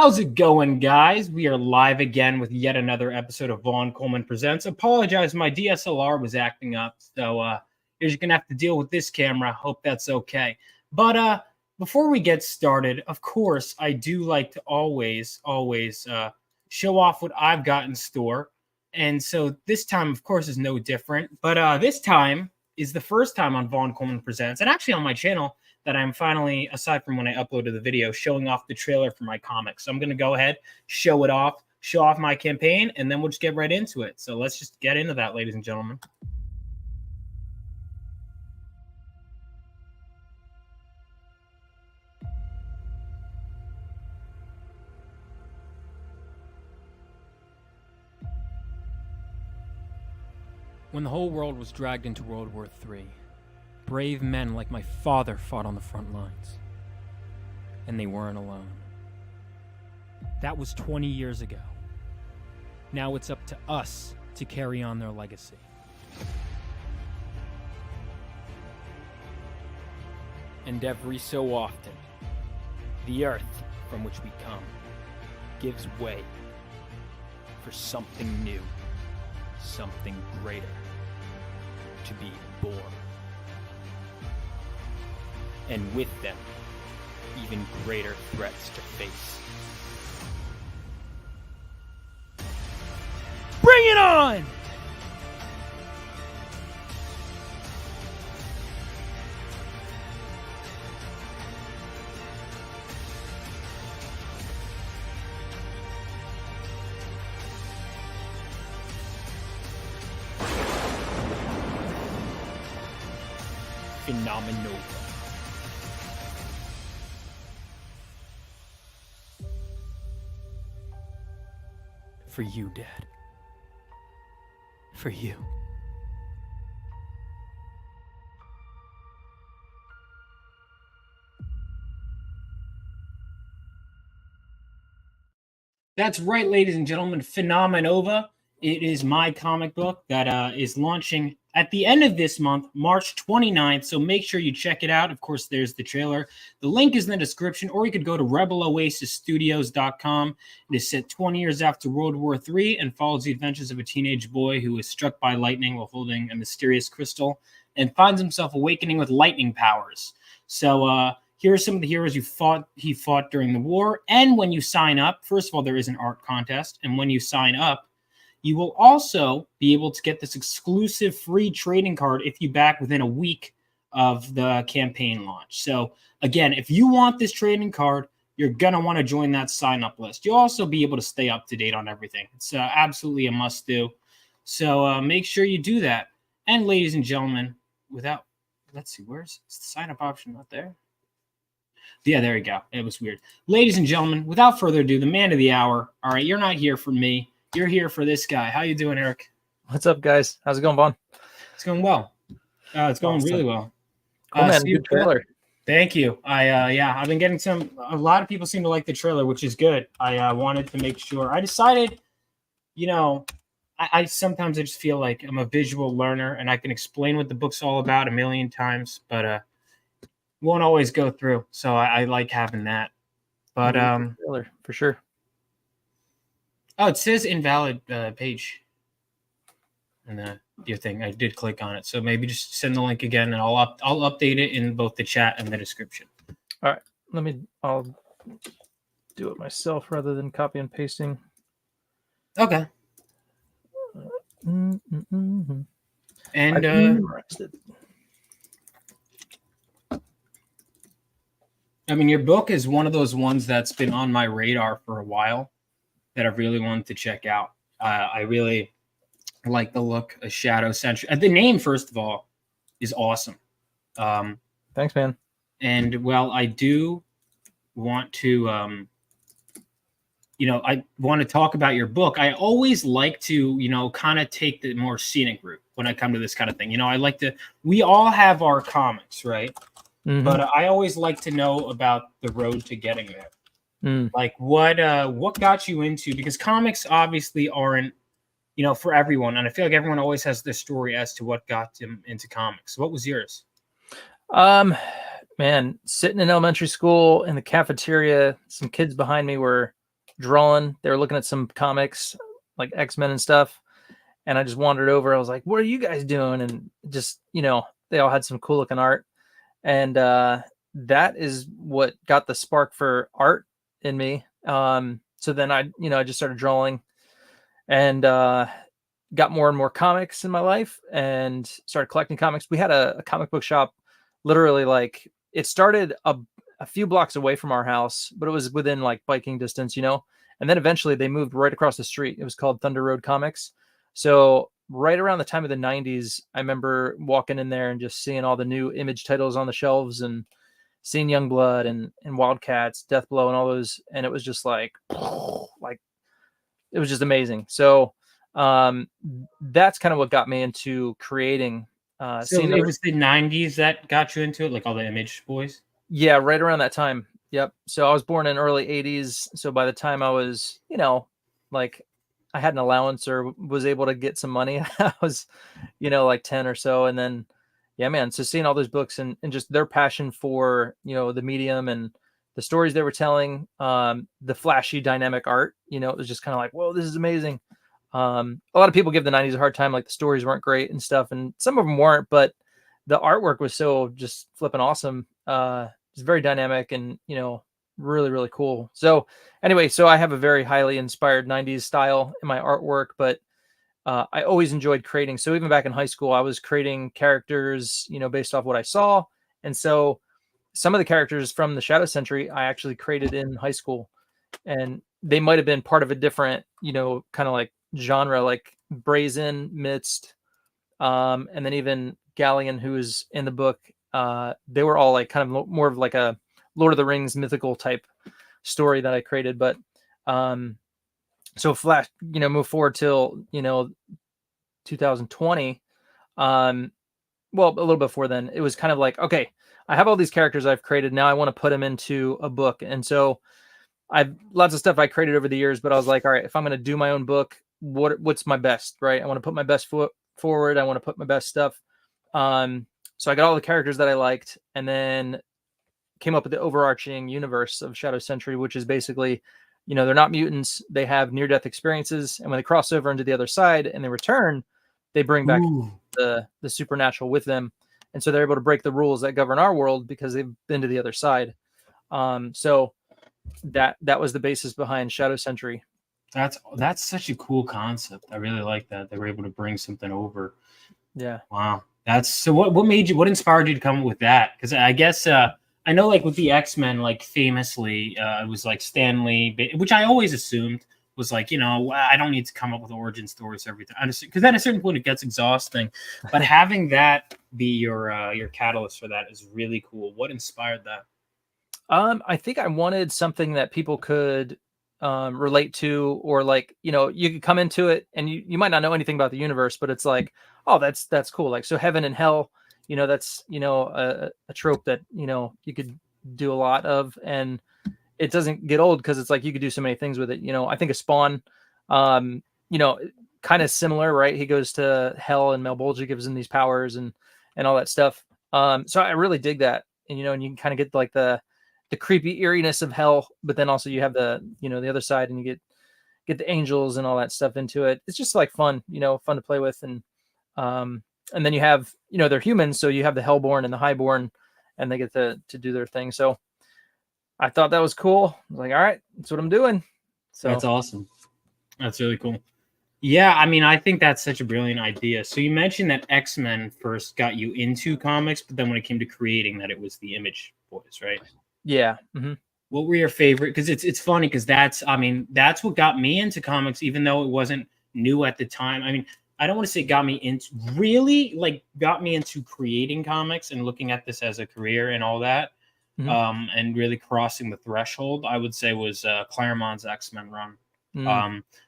How's it going, guys? We are live again with yet another episode of Vaughn Coleman Presents. Apologize, my DSLR was acting up, so you're just going to have to deal with this camera. Hope that's okay. But before we get started, of course, I do like to always show off what I've got in store. And so this time, of course, is no different. But this time is the first time on Vaughn Coleman Presents, and actually on my channel, that I'm finally, aside from when I uploaded the video, showing off the trailer for my comic. So I'm going to go ahead, show off my campaign, and then we'll just get right into it. So let's just get into that, ladies and gentlemen. When the whole world was dragged into World War III, brave men like my father fought on the front lines. And they weren't alone. That was 20 years ago. Now it's up to us to carry on their legacy. And every so often, the earth from which we come gives way for something new, something greater to be born. And with them, even greater threats to face. Bring it on! Phenomenal. For you, Dad. For you. That's right, ladies and gentlemen, Phenomenova. It is my comic book that is launching at the end of this month, March 29th. So make sure you check it out. Of course, there's the trailer. The link is in the description, or you could go to rebeloasisstudios.com. It is set 20 years after World War III and follows the adventures of a teenage boy who is struck by lightning while holding a mysterious crystal and finds himself awakening with lightning powers. So here are some of the heroes he fought during the war. And when you sign up, first of all, there is an art contest. And when you sign up, you will also be able to get this exclusive free trading card if you back within a week of the campaign launch. So again, if you want this trading card, you're going to want to join that sign-up list. You'll also be able to stay up to date on everything. It's absolutely a must-do. So make sure you do that. And ladies and gentlemen, let's see, where's the sign-up option not there? Yeah, there you go. It was weird. Ladies and gentlemen, without further ado, the man of the hour. All right, you're not here for me. You're here for this guy. How you doing, Eric? What's up, guys? How's it going, Vaughn? It's going well. It's going really well. Cool, man. Good trailer. Thank you. I've been getting a lot of people seem to like the trailer, which is good. I wanted to make sure. I decided, I sometimes I just feel like I'm a visual learner and I can explain what the book's all about a million times, but won't always go through. So I like having that. But trailer for sure. Oh, it says invalid page. And your thing, I did click on it. So maybe just send the link again, and I'll update it in both the chat and the description. All right, I'll do it myself rather than copy and pasting. Okay. And I mean, your book is one of those ones that's been on my radar for a while that I've really wanted to check out. I really like the look of Shadow Sentry. The name, first of all, is awesome. Thanks, man. And, well, I do want to, I want to talk about your book. I always like to, kind of take the more scenic route when I come to this kind of thing. We all have our comics, right? Mm-hmm. But I always like to know about the road to getting there. Like what got you into, because comics obviously aren't, for everyone. And I feel like everyone always has their story as to what got them into comics. What was yours? Man, sitting in elementary school in the cafeteria, some kids behind me were drawing. They were looking at some comics like X-Men and stuff. And I just wandered over. I was like, what are you guys doing? And just, they all had some cool looking art. And that is what got the spark for art in me. So then I just started drawing and got more and more comics in my life and started collecting comics. We had a comic book shop, literally, like, it started a few blocks away from our house, but it was within like biking distance, and then eventually they moved right across the street. It was called Thunder Road Comics. So right around the time of the 90s, I remember walking in there and just seeing all the new Image titles on the shelves and seeing Youngblood and Wildcats, Deathblow, and all those. And it was just like it was just amazing. So that's kind of what got me into creating. So it was the 90s that got you into it, like all the Image boys? Yeah, right around that time. Yep. So I was born in early 80s. So by the time I was, like, I had an allowance or was able to get some money, I was, like 10 or so. And then, yeah, man. So seeing all those books and just their passion for, the medium and the stories they were telling, the flashy dynamic art, it was just kind of like, whoa, this is amazing. A lot of people give the 90s a hard time, like the stories weren't great and stuff. And some of them weren't, but the artwork was so just flipping awesome. It's very dynamic and, really, really cool. So anyway, so I have a very highly inspired 90s style in my artwork, but I always enjoyed creating. So even back in high school, I was creating characters, based off what I saw. And so some of the characters from the Shadow Sentry, I actually created in high school, and they might've been part of a different, kind of like genre, like Brazen, Midst, and then even Galleon, who is in the book. They were all like kind of more of like a Lord of the Rings mythical type story that I created. But so Flash, move forward till 2020. Well, a little before then, it was kind of like, okay, I have all these characters I've created. Now I want to put them into a book. And so I've lots of stuff I created over the years, but I was like, all right, if I'm going to do my own book, what's my best, right? I want to put my best foot forward. I want to put my best stuff. So I got all the characters that I liked, and then came up with the overarching universe of Shadow Sentry, which is basically, they're not mutants. They have near-death experiences, and when they cross over into the other side and they return, they bring back the supernatural with them. And so they're able to break the rules that govern our world because they've been to the other side. So that was the basis behind Shadow Sentry. That's such a cool concept. I really like that they were able to bring something over. Yeah. Wow. That's so. What inspired you to come up with that? Because I guess I know, like with the X-Men, like famously, it was like Stan Lee, which I always assumed was like, I don't need to come up with origin stories for everything, because at a certain point it gets exhausting. But having that be your catalyst for that is really cool. What inspired that? I think I wanted something that people could relate to, or like, you could come into it and you might not know anything about the universe, but it's like, oh, that's cool. Like, so heaven and hell, that's, a trope that, you could do a lot of, and it doesn't get old because it's like, you could do so many things with it. I think of Spawn, kind of similar, right? He goes to hell and Malbolgia gives him these powers and all that stuff. So I really dig that. And, and you can kind of get like the creepy eeriness of hell, but then also you have the, the other side, and you get the angels and all that stuff into it. It's just like fun, fun to play with. And then you have, they're humans. So you have the Hellborn and the Highborn, and they get to do their thing. So I thought that was cool. I was like, all right, that's what I'm doing. So that's awesome. That's really cool. Yeah. I mean, I think that's such a brilliant idea. So you mentioned that X-Men first got you into comics, but then when it came to creating that, it was the Image boys, right? Yeah. Mm-hmm. What were your favorite? Because it's funny because that's what got me into comics, even though it wasn't new at the time. I mean, I don't want to say got me into creating comics and looking at this as a career and all that, and really crossing the threshold, I would say, was Claremont's X-Men run.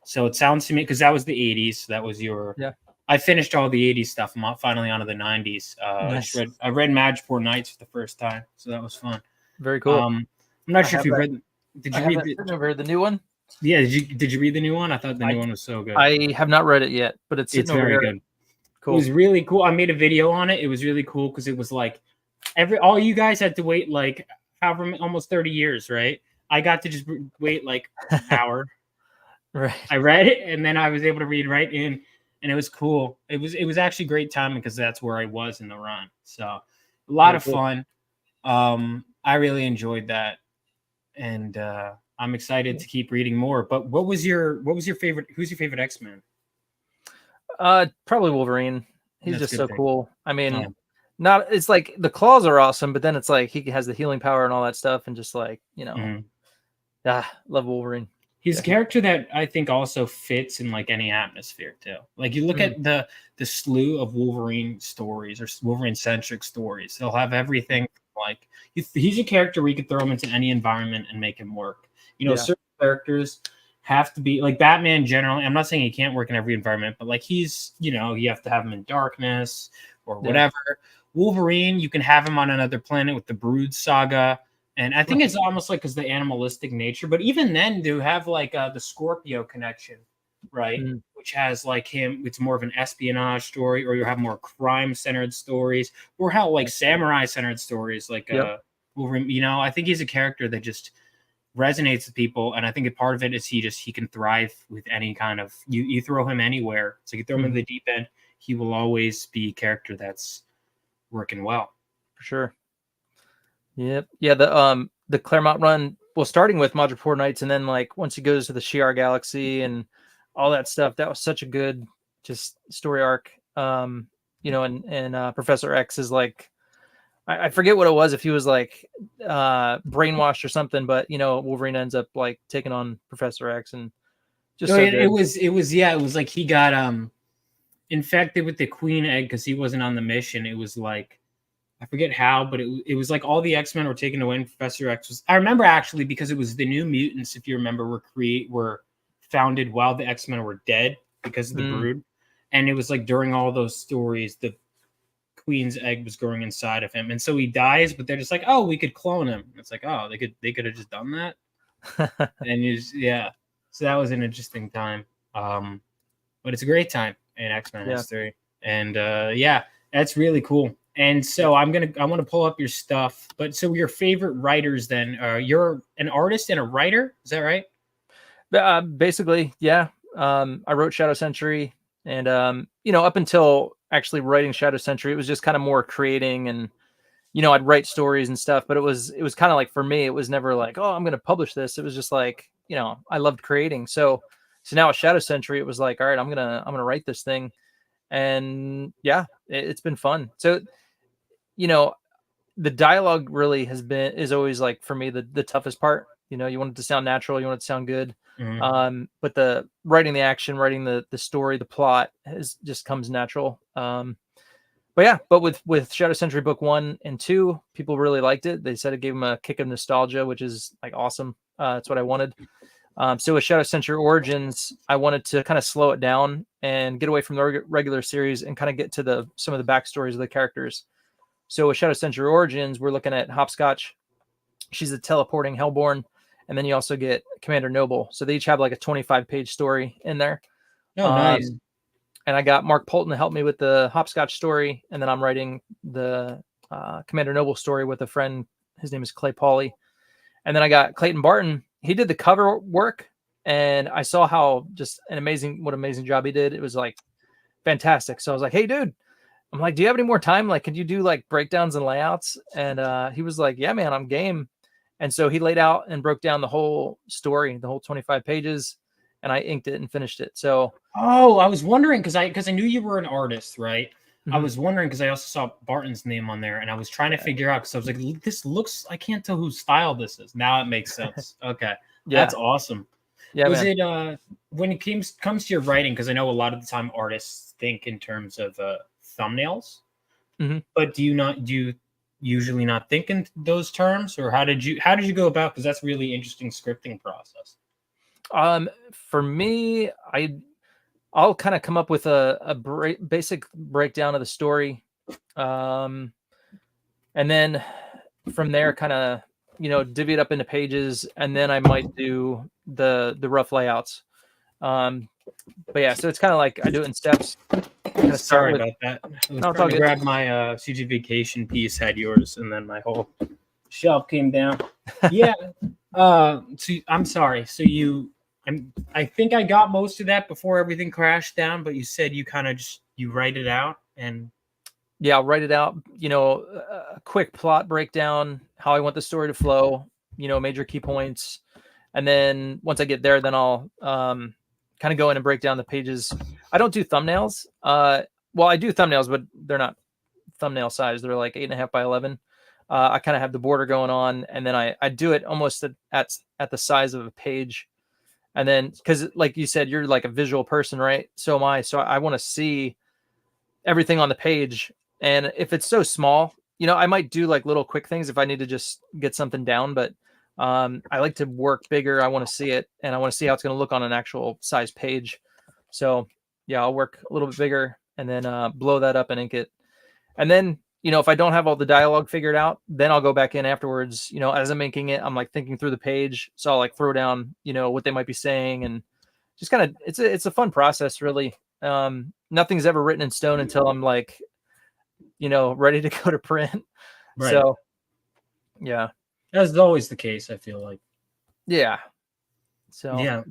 So it sounds to me, because that was the 80s. So that was your... Yeah. I finished all the 80s stuff. I'm finally onto the 90s. Nice. I read Madripoor Nights for the first time, so that was fun. Very cool. I'm not sure if you read... Did you read the new one? Yeah, did you read the new one? I thought the new one was so good. I have not read it yet, but it's very good. Cool. It was really cool. I made a video on it. It was really cool because it was like all you guys had to wait like however almost 30 years, right? I got to just wait like an hour. Right. I read it, and then I was able to read right in, and it was cool. It was actually great timing because that's where I was in the run. So a lot of fun. I really enjoyed that, and I'm excited to keep reading more. But what was your favorite? Who's your favorite X-Men? Probably Wolverine. He's That's just a so good pick. cool. I mean, Yeah. not it's like the claws are awesome, but then it's like he has the healing power and all that stuff, and just like Mhm. love Wolverine. He's Yeah. a character that I think also fits in like any atmosphere too. Like you look at the slew of Wolverine stories or Wolverine centric stories, they'll have everything. Like he's a character where you could throw him into any environment and make him work. You know, Yeah. certain characters have to be like Batman. Generally, I'm not saying he can't work in every environment, but like he's, you know, you have to have him in darkness or whatever. Wolverine, you can have him on another planet with the Brood saga. And I think it's almost like because the animalistic nature, but even then, to have like the Scorpio connection, right? Which has like him, it's more of an espionage story, or you have more crime centered stories, or how like samurai centered stories, like Wolverine. You know, I think he's a character that just resonates with people, and I think a part of it is he can thrive with any kind of you throw him anywhere. So you throw him in the deep end, he will always be a character that's working well. For sure. Yep. Yeah, the Claremont run, well, starting with Madripoor Knights, and then like once he goes to the Shi'ar Galaxy and all that stuff, that was such a good just story arc. You know, and Professor X is like, I forget what it was, if he was like brainwashed or something, but you know, Wolverine ends up like taking on Professor X, and just so it good. was like he got infected with the queen egg because he wasn't on the mission. It was like I forget how, but it was like all the X-Men were taken away, and Professor X was. I remember actually because it was the New Mutants, if you remember, were founded while the X-Men were dead because of the Brood, and it was like during all those stories, the Queen's egg was growing inside of him, and so he dies. But they're just like, oh, we could clone him. It's like, oh, they could have just done that, and yeah. So that was an interesting time, but it's a great time in X-Men history, and yeah, that's really cool. And so I want to pull up your stuff. But so your favorite writers then? You're an artist and a writer, is that right? Basically, yeah. I wrote Shadow Sentry, and you know, up until actually writing Shadow Sentry, it was just kind of more creating, and you know, I'd write stories and stuff. But it was kind of like, for me, it was never like, oh, I'm going to publish this. It was just like, you know, I loved creating. So now with Shadow Sentry, it was like, all right, I'm gonna write this thing, and yeah, it's been fun. So you know, the dialogue really is always like, for me, the toughest part. You know, you want it to sound natural, you want it to sound good. But the writing the action, writing the story, the plot just comes natural. But yeah, but with Shadow Sentry book 1 and 2, people really liked it. They said it gave them a kick of nostalgia, which is like awesome. That's what I wanted. So with Shadow Sentry Origins, I wanted to kind of slow it down and get away from the regular series and kind of get to some of the backstories of the characters. So with Shadow Sentry Origins, we're looking at Hopscotch. She's a teleporting Hellborn. And then you also get Commander Noble. So they each have like a 25-page story in there. Oh, nice. And I got Mark Polton to help me with the Hopscotch story. And then I'm writing the Commander Noble story with a friend. His name is Clay Pauly. And then I got Clayton Barton. He did the cover work. And I saw how just what amazing job he did. It was like fantastic. So I was like, hey, dude. I'm like, do you have any more time? Like, could you do like breakdowns and layouts? And he was like, yeah, man, I'm game. And so he laid out and broke down the whole story, the whole 25 pages, and I inked it and finished it. So, I was wondering because I knew you were an artist, right? I was wondering because I also saw Barton's name on there, and I was trying to figure out because I was like, this looks, I can't tell whose style this is. Now it makes sense. Okay, that's awesome. Yeah, was it when it comes to your writing? Because I know a lot of the time artists think in terms of thumbnails, but do you usually not think in those terms, or how did you go about? Because that's really interesting scripting process. For me, I'll kind of come up with a basic breakdown of the story, and then from there, kind of, you know, divvy it up into pages, and then I might do the rough layouts. But yeah, so it's kind of like I do it in steps. Sorry about that. I was trying to grab my CG Vacation piece, had yours, and then my whole shelf came down. Yeah, So I'm sorry. So I think I got most of that before everything crashed down, but you said you kind of just you write it out and Yeah, I'll write it out. A quick plot breakdown, how I want the story to flow. Major key points, and then once I get there, then I'll kind of go in and break down the pages. I don't do thumbnails. Well, I do thumbnails, but they're not thumbnail size. They're like 8.5 by 11. I kind of have the border going on, and then I do it almost at the size of a page. And then, because like you said, you're like a visual person, right? So am I. So I want to see everything on the page. And if it's so small, I might do like little quick things if I need to just get something down. But I like to work bigger. I want to see it, and I want to see how it's going to look on an actual size page. So yeah, I'll work a little bit bigger and then blow that up and ink it. And then, if I don't have all the dialogue figured out, then I'll go back in afterwards. As I'm inking it, I'm like thinking through the page. So I'll like throw down, what they might be saying, and just kind of, it's a fun process, really. Nothing's ever written in stone until I'm like, ready to go to print. right. So yeah, That's always the case. I feel like. yeah. So Yeah,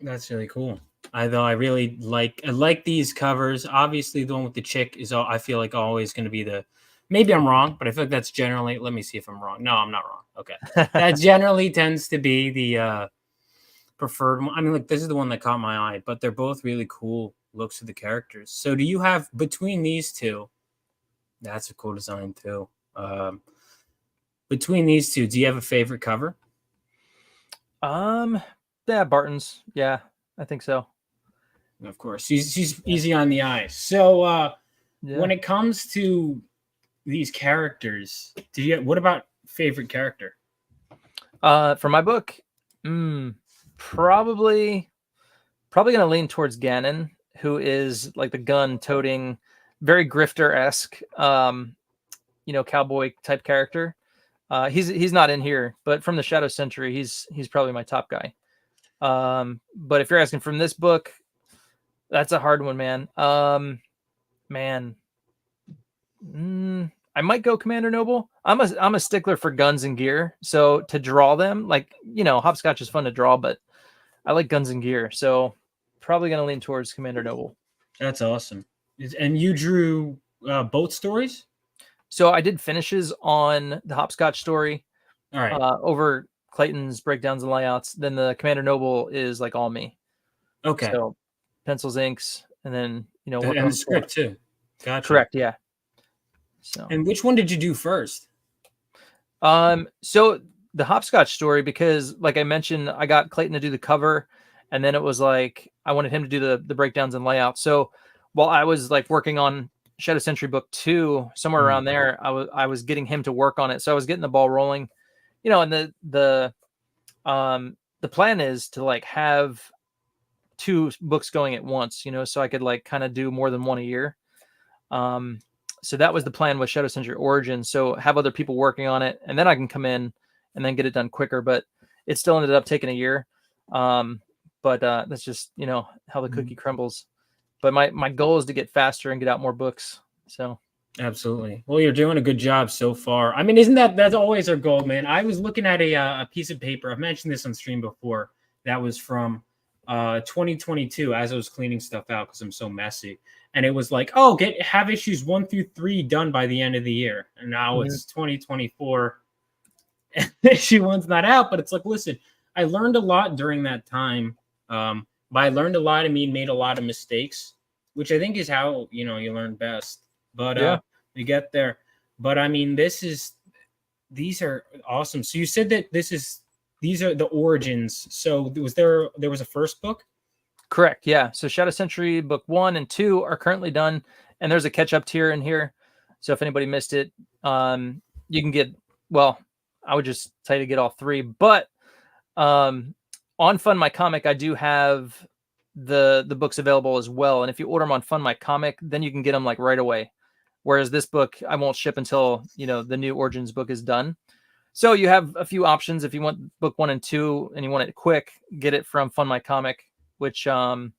that's really cool. I really like these covers. Obviously, the one with the chick is I feel like always going to be the. Maybe I'm wrong, but I feel like that's generally. Let me see if I'm wrong. No, I'm not wrong. Okay, that generally tends to be the preferred one. I mean, like this is the one that caught my eye, but they're both really cool looks of the characters. So, do you have between these two? That's a cool design too. Between these two, do you have a favorite cover? yeah, Barton's. Yeah, I think so. Of course, she's easy on the eye. So, Yeah. when it comes to these characters, what about favorite character? For my book, probably gonna lean towards Ganon, who is like the gun-toting, very grifter-esque, cowboy type character. He's not in here, but from the Shadow Sentry, he's probably my top guy. But if you're asking from this book, that's a hard one, man. I might go Commander Noble. I'm a stickler for guns and gear. So to draw them, like, Hopscotch is fun to draw, but I like guns and gear. So probably going to lean towards Commander Noble. That's awesome. And you drew both stories? So I did finishes on the Hopscotch story. All right. Over Clayton's breakdowns and layouts. Then the Commander Noble is like all me. Okay. So pencils, inks, and then, and the script too. Gotcha. Correct. Yeah. So. And which one did you do first? So the Hopscotch story, because like I mentioned, I got Clayton to do the cover, and then it was like I wanted him to do the breakdowns and layouts. So while I was like working on Shadow Sentry Book 2, somewhere around there, I was getting him to work on it. So I was getting the ball rolling, and the plan is to like have 2 books going at once, so I could like kind of do more than one a year. So that was the plan with Shadow Sentry Origins. So have other people working on it, and then I can come in and then get it done quicker. But it still ended up taking a year. But that's just, how the cookie crumbles. But my goal is to get faster and get out more books. So absolutely. Well, you're doing a good job so far. I mean, isn't that's always our goal, man? I was looking at a piece of paper. I've mentioned this on stream before. That was from 2022 as I was cleaning stuff out because I'm so messy. And it was like, oh, have issues 1 through 3 done by the end of the year. And now it's 2024. Issue 1's not out, but it's like, listen, I learned a lot during that time. By learned a lot, I mean made a lot of mistakes, which I think is how you learn best. But we get there. But I mean, these are awesome. So you said that these are the origins. So there was a first book? Correct. Yeah. So Shadow Sentry Book 1 and 2 are currently done, and there's a catch-up tier in here. So if anybody missed it, you can get. Well, I would just tell you to get all 3. But on Fund My Comic, I do have the books available as well. And if you order them on Fund My Comic, then you can get them like right away. Whereas this book, I won't ship until the new Origins book is done. So you have a few options. If you want book 1 and 2 and you want it quick, get it from Fund My Comic, which I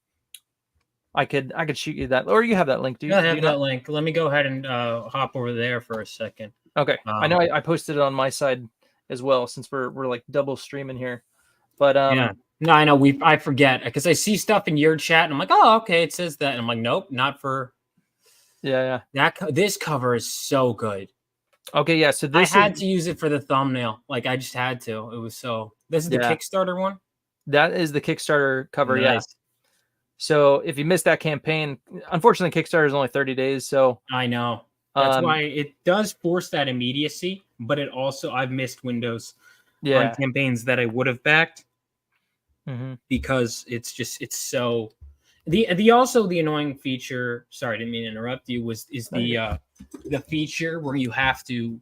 could shoot you that, or you have that link. Do you? I have that link. Let me go ahead and hop over there for a second. Okay. I know I posted it on my side as well, since we're like double streaming here. But Yeah. No, I know I forget because I see stuff in your chat and I'm like, oh, okay, it says that. And I'm like, nope, not for yeah. This cover is so good. Okay, yeah. So I this had to use it for the thumbnail. Like I just had to. It was this is the Kickstarter one? That is the Kickstarter cover, nice. yeah. So if you missed that campaign, unfortunately Kickstarter is only 30 days. So I know. That's why it does force that immediacy, but it also I've missed windows on campaigns that I would have backed because it's so the also the annoying feature. Sorry, I didn't mean to interrupt you. Is the feature where you have to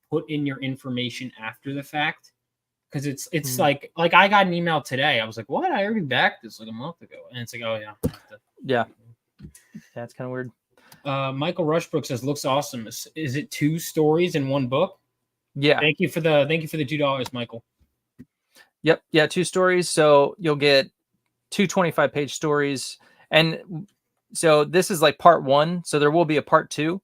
put in your information after the fact because it's like I got an email today. I was like, what? I already backed this like a month ago, and it's like, oh yeah, that's kind of weird. Michael Rushbrook says looks awesome. Is it 2 stories in 1 book? Yeah. Thank you for the $2, Michael. Yep. Yeah. 2 stories. So you'll get 2 25-page stories. And so this is like part 1. So there will be a part 2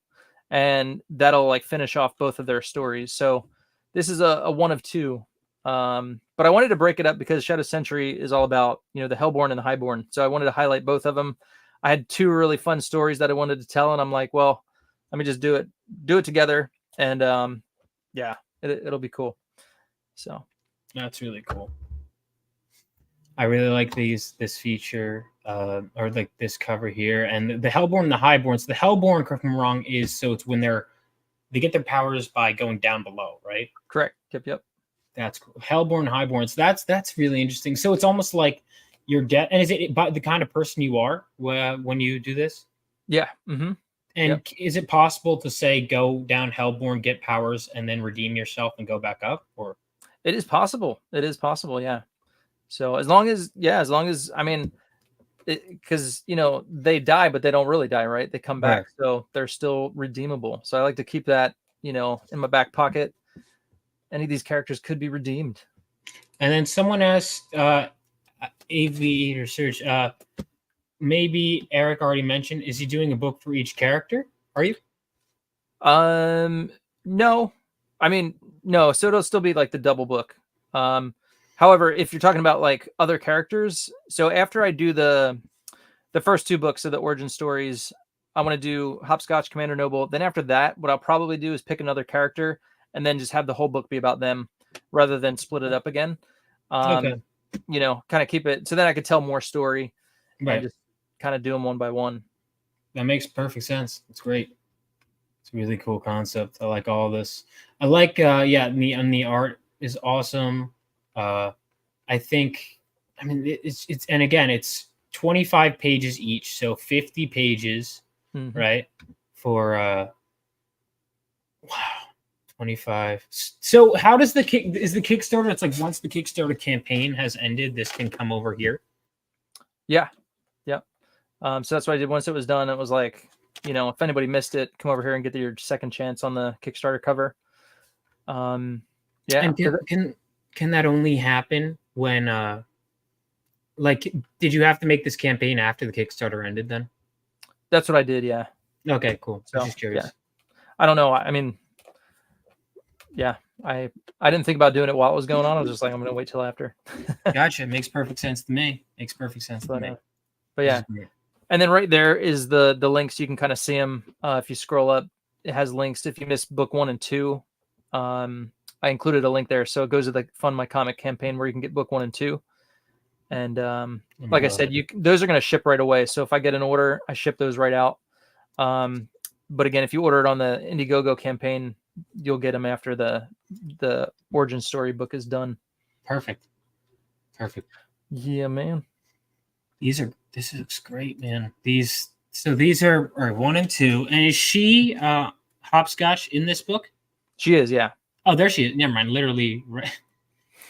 and that'll like finish off both of their stories. So this is a 1 of 2. But I wanted to break it up because Shadow Sentry is all about, the Hellborn and the Highborn. So I wanted to highlight both of them. I had 2 really fun stories that I wanted to tell. And I'm like, well, let me just do it together. And, yeah, it'll be cool. So that's really cool. I really like this feature, or like this cover here, and the Hellborn and the Highborn. So the Hellborn, correct me if I'm wrong, is so it's when they get their powers by going down below, right? Correct. Yep. That's cool. Hellborn, Highborn. So that's really interesting. So it's almost like you're dead. And is it by the kind of person you are when you do this? Yeah. Mm-hmm. And is it possible to say go down Hellborn, get powers, and then redeem yourself and go back up? Or it is possible. Yeah. So as long as I mean, because they die, but they don't really die, right? They come back, so they're still redeemable. So I like to keep that in my back pocket. Any of these characters could be redeemed. And then someone asked, AV Research, maybe Eric already mentioned, is he doing a book for each character? Are you? No. I mean, no. So it'll still be like the double book. However, if you're talking about like other characters, so after I do the first 2 books of the origin stories, I want to do Hopscotch, Commander Noble. Then after that, what I'll probably do is pick another character and then just have the whole book be about them rather than split it up again. Kind of keep it. So then I could tell more story and just kind of do them one by one. That makes perfect sense. It's great. It's a really cool concept. I like all this. I like, and the art is awesome. I think, I mean, it's, and again, it's 25 pages each. So 50 pages, right? For, wow, 25. So how does is the Kickstarter, it's like once the Kickstarter campaign has ended, this can come over here? Yeah. Yep. So that's what I did once it was done. It was like, if anybody missed it, come over here and get your second chance on the Kickstarter cover. Yeah. And can that only happen when, did you have to make this campaign after the Kickstarter ended then? That's what I did. Yeah. Okay, cool. So, just curious. Yeah. I don't know. I mean, yeah, I didn't think about doing it while it was going on. I was just like, I'm going to wait till after. Gotcha. It makes perfect sense to me. But yeah. And then right there is the links. You can kind of see them. If you scroll up, it has links. If you missed book 1 and 2, I included a link there. So it goes to the Fund My Comic campaign where you can get book 1 and 2. And like I said, those are going to ship right away. So if I get an order, I ship those right out. But again, if you order it on the Indiegogo campaign, you'll get them after the origin story book is done. Perfect. Yeah, man. This looks great, man. These are 1 and 2. And is she Hopscotch in this book? She is, yeah. Oh, there she is. Never mind. Literally,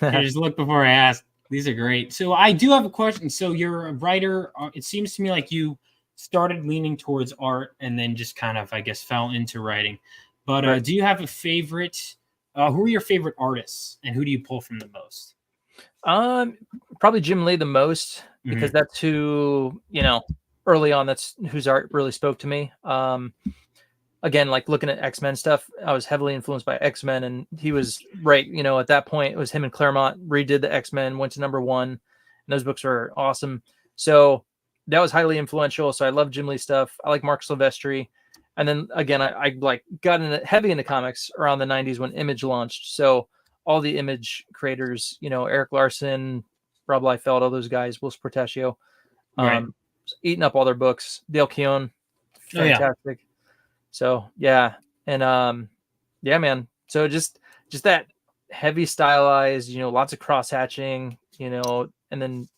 I just looked before I asked. These are great. So I do have a question. So you're a writer. It seems to me like you started leaning towards art and then just kind of, I guess, fell into writing. But do you have a favorite? Who are your favorite artists, and who do you pull from the most? Probably Jim Lee the most, because that's who, early on, that's whose art really spoke to me. again, like looking at X-Men stuff, I was heavily influenced by X-Men, and he was right. At that point, it was him and Claremont redid the X-Men, went to #1, and those books are awesome. So that was highly influential. So I love Jim Lee stuff. I like Mark Silvestri. And then again, I like got heavy into comics around the 90s when Image launched. So all the Image creators, Eric Larson, Rob Liefeld, all those guys, Will Portaccio, Right. eating up all their books. Dale Keown, fantastic. Oh, So yeah, and yeah, man. So just that heavy stylized, lots of cross hatching, and then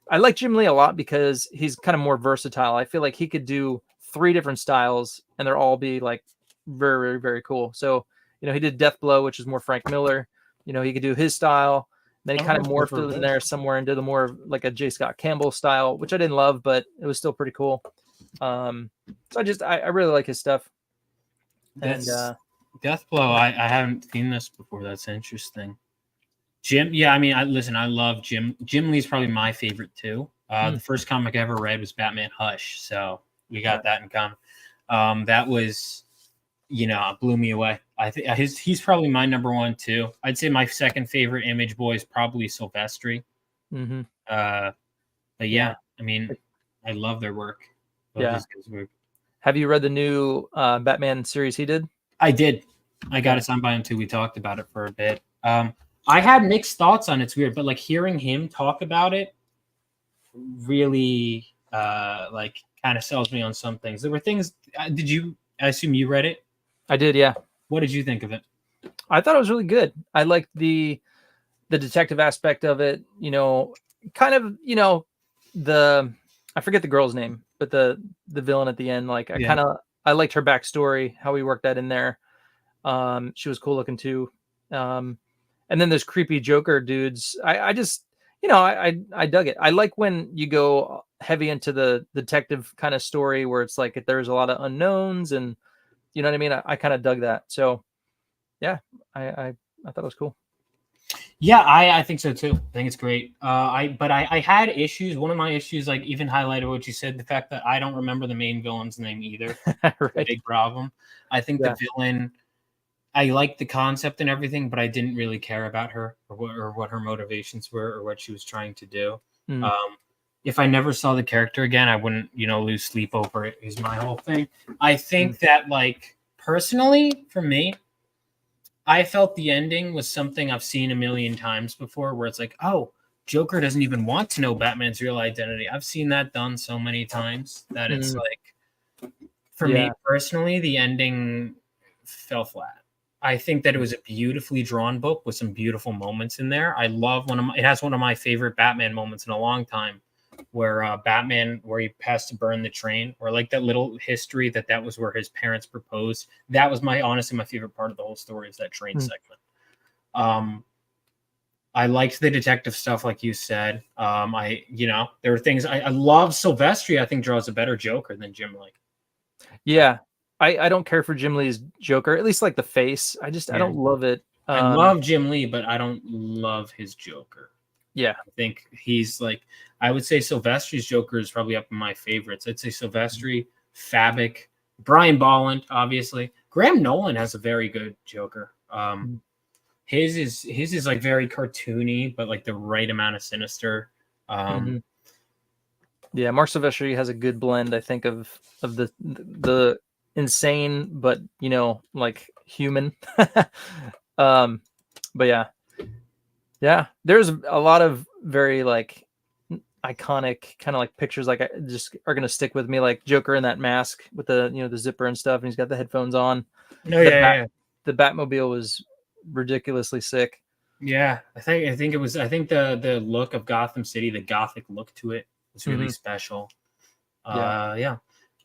I like Jim Lee a lot because he's kind of more versatile. I feel like he could do 3 different styles and they're all be like very, very, very cool. So, he did Death Blow, which is more Frank Miller. He could do his style. Then he kind of morphed it in there somewhere and did a more like a J. Scott Campbell style, which I didn't love, but it was still pretty cool. So I really like his stuff. That's Death Blow. I haven't seen this before. That's interesting. Jim, yeah, I mean, I love Jim. Jim Lee's probably my favorite too. The first comic I ever read was Batman Hush, so we got that in common. That was, blew me away. I think he's probably my #1 too. I'd say my second favorite Image boy is probably Silvestri. Mm-hmm. But yeah, I mean, I love their work. Have you read the new Batman series he did? I did. I got it signed by him too. We talked about it for a bit. I had mixed thoughts on it. It's weird, but like hearing him talk about it really like kind of sells me on some things. There were things. I assume you read it? I did, yeah. What did you think of it? I thought it was really good. I liked the detective aspect of it. Kind of, I forget the girl's name, but the villain at the end. Like I liked her backstory, how we worked that in there. She was cool looking too. And then those creepy Joker dudes. I just, I dug it. I like when you go heavy into the detective kind of story where it's like there's a lot of unknowns and you know what I mean? I kind of dug that. So yeah, I thought it was cool. Yeah, I think so too. I think it's great. I had issues. One of my issues, like even highlighted what you said, the fact that I don't remember the main villain's name either. Right. A big problem. I think the villain, I liked the concept and everything, but I didn't really care about her or what her motivations were or what she was trying to do. If I never saw the character again, I wouldn't, lose sleep over it. Is my whole thing. I think that, like, personally, for me, I felt the ending was something I've seen a million times before, where it's like, oh, Joker doesn't even want to know Batman's real identity. I've seen that done so many times that it's like, for me personally, the ending fell flat. I think that it was a beautifully drawn book with some beautiful moments in there. I love it has one of my favorite Batman moments in a long time, where Batman, where he has to burn the train, or like that little history that was where his parents proposed. That was honestly my favorite part of the whole story, is that train segment. I liked the detective stuff, like you said. There were things I love. Silvestri, I think, draws a better Joker than Jim Lee. Yeah, I don't care for Jim Lee's Joker, at least like the face. I don't love it. I love Jim Lee, but I don't love his Joker. Yeah, I think he's like, I would say Silvestri's Joker is probably up in my favorites. I'd say Silvestri, Fabok, Brian Bolland, obviously. Graham Nolan has a very good Joker. His is like very cartoony, but like the right amount of sinister. Yeah, Mark Silvestri has a good blend, I think, of the insane, but like human. But yeah, there's a lot of very like iconic kind of like pictures like just are gonna stick with me, like Joker in that mask with the the zipper and stuff, and he's got the headphones on. The Batmobile was ridiculously sick. Yeah, I think the look of Gotham City, the gothic look to it, was really special. Yeah.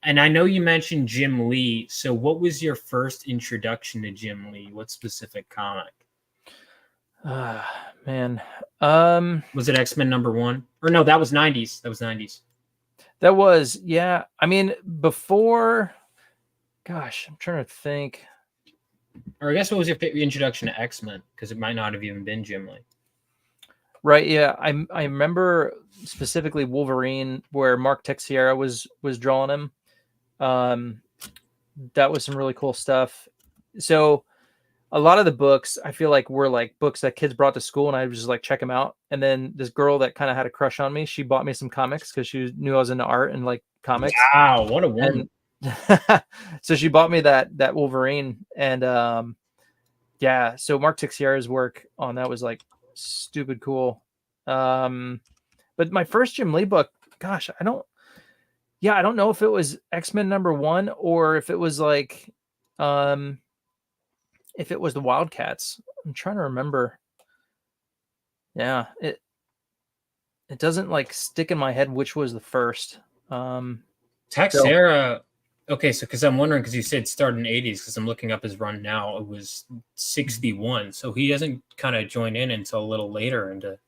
And I know you mentioned Jim Lee. So what was your first introduction to Jim Lee? What specific comic? Man. Was it X-Men #1? Or no, that was 90s. That was, yeah. I mean, before, gosh, I'm trying to think. Or I guess what was your introduction to X-Men? Because it might not have even been Jim Lee. Right, yeah. I remember specifically Wolverine, where Mark Teixeira was drawing him. that was some really cool stuff. So a lot of the books I feel like were like books that kids brought to school, and I would just like check them out. And then this girl that kind of had a crush on me, she bought me some comics because she knew I was into art and like comics. Wow, what a woman! And so she bought me that Wolverine, and yeah. So Mark Teixeira's work on that was like stupid cool. But my first Jim Lee book, gosh, I don't know if it was X-Men #1 or if it was like, if it was the Wildcats. I'm trying to remember. Yeah, it doesn't like stick in my head which was the first. Teixeira. Okay, so because I'm wondering, because you said started in the 80s, because I'm looking up his run now. It was 61, so he doesn't kind of join in until a little later into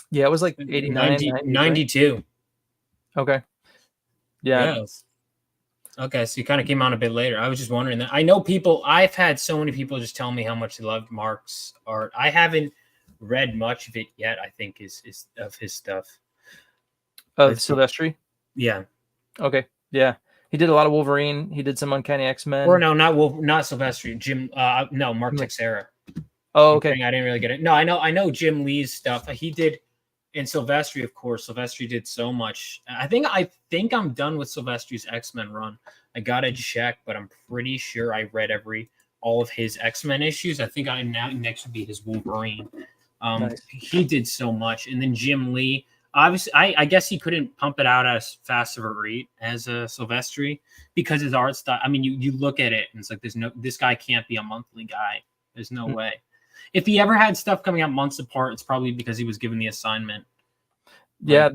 yeah, it was like 89, 92. Okay. Yeah. Yes. Okay, so you kind of came on a bit later. I was just wondering that. I know I've had so many people just tell me how much they loved Mark's art. I haven't read much of it yet, I think, is of his stuff. Of Silvestri? Yeah. Okay. Yeah. He did a lot of Wolverine. He did some Uncanny X-Men. Or no, not Silvestri. Mark Teixeira. Oh, okay. I didn't really get it. No, I know Jim Lee's stuff. He did, and Silvestri, of course. Silvestri did so much. I think I'm done with Silvestri's X-Men run. I gotta check, but I'm pretty sure I read all of his X-Men issues. I think next would be his Wolverine. Nice. He did so much, and then Jim Lee. Obviously, I guess he couldn't pump it out as fast of a rate as Silvestri because his art style. I mean, you look at it and it's like this guy can't be a monthly guy. There's no way. If he ever had stuff coming out months apart, it's probably because he was given the assignment. Yeah,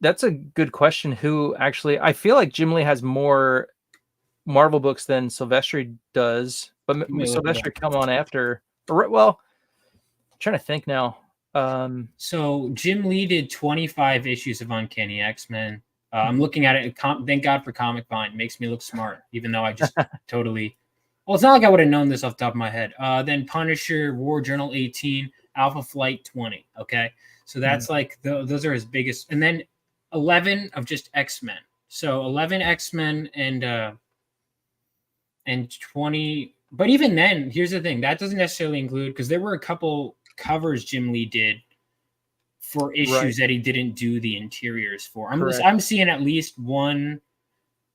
that's a good question. Who actually? I feel like Jim Lee has more Marvel books than Silvestri does, but Silvestri come on after. Well, I'm trying to think now. So Jim Lee did 25 issues of Uncanny X-Men. I'm looking at it. Thank God for Comic Vine. It makes me look smart, even though I just totally. Well, it's not like I would have known this off the top of my head. Then Punisher, War Journal 18, Alpha Flight 20. Okay, so that's like those are his biggest, and then 11 of just X-Men. So 11 X-Men and 20. But even then, here's the thing: that doesn't necessarily include, because there were a couple covers Jim Lee did for issues that he didn't do the interiors for. I'm seeing at least one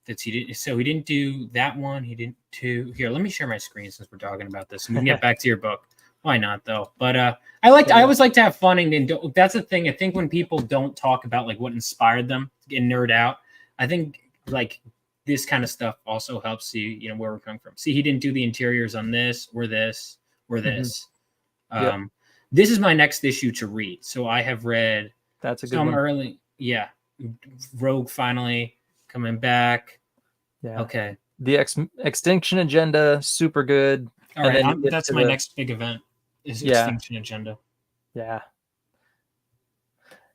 that he didn't. So he didn't do that one. He didn't do. Here, let me share my screen since we're talking about this, and we can get back to your book. Why not though? But I always like to have fun, and that's the thing. I think when people don't talk about like what inspired them and nerd out, I think like this kind of stuff also helps you where we're coming from. See, he didn't do the interiors on this or this or this. This is my next issue to read. So I have read some early. Yeah. Rogue finally coming back. Yeah. Okay. The Extinction Agenda, super good. All right. That's my next big event is Extinction Agenda. Yeah.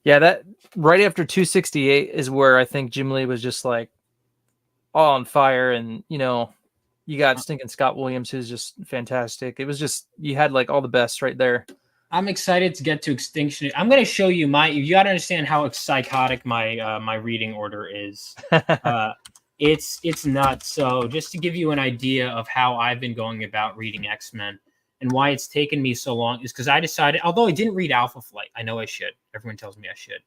Yeah. That right after 268 is where I think Jim Lee was just like all on fire. And, you got stinking Scott Williams, who's just fantastic. It was just, you had like all the best right there. I'm excited to get to Extinction. I'm going to show you you got to understand how psychotic my reading order is. It's nuts. So just to give you an idea of how I've been going about reading X-Men and why it's taken me so long is because I decided, although I didn't read Alpha Flight, I know I should. Everyone tells me I should.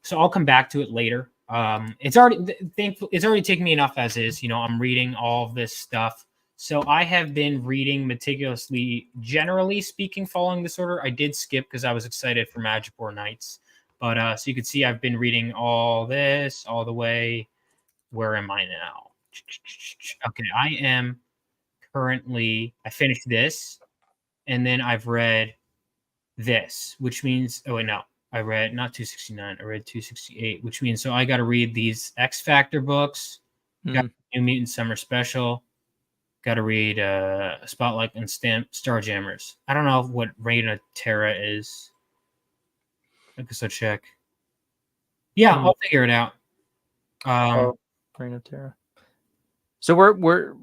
So I'll come back to it later. It's already taken me enough as is. I'm reading all of this stuff. So I have been reading meticulously, generally speaking, following this order. I did skip because I was excited for Magipore Nights. But so you can see I've been reading all this all the way. Where am I now? Okay, I am currently, I finished this. And then I've read this, which means, I read not 269, I read 268, which means, so I got to read these X Factor books, got New Mutant Summer Special, got to read Spotlight and Starjammers. I don't know what Reign of Terra is. I guess I'll check. Yeah, I'll figure it out. Reign of Terra. So where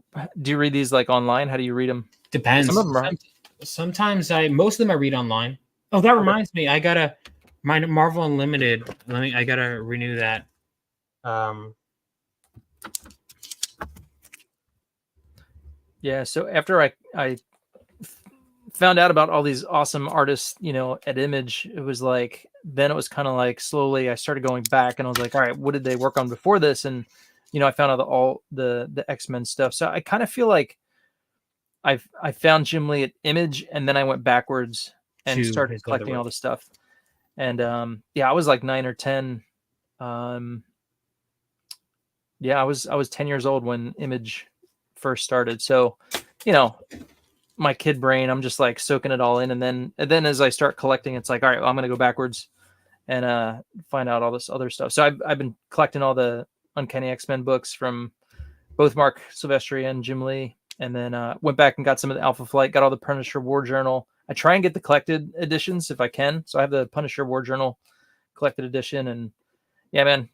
do you read these like online? How do you read them? Depends. Some of them sometimes most of them I read online. Oh, that reminds me. I gotta my Marvel Unlimited. I gotta renew that. Yeah. So after I found out about all these awesome artists, at Image, it was like, then it was kind of like slowly I started going back and I was like, all right, what did they work on before this? And, I found out all the X-Men stuff. So I kind of feel like I found Jim Lee at Image and then I went backwards and To started his other collecting all work. the stuff. And I was like 9 or 10. I was 10 years old when Image first started. So, my kid brain, I'm just like soaking it all in. And then as I start collecting, it's like, all right, well, I'm going to go backwards and find out all this other stuff. So I've been collecting all the Uncanny X-Men books from both Mark Silvestri and Jim Lee. And then went back and got some of the Alpha Flight, got all the Punisher War Journal. I try and get the collected editions if I can. So I have the Punisher War Journal collected edition. And yeah, man,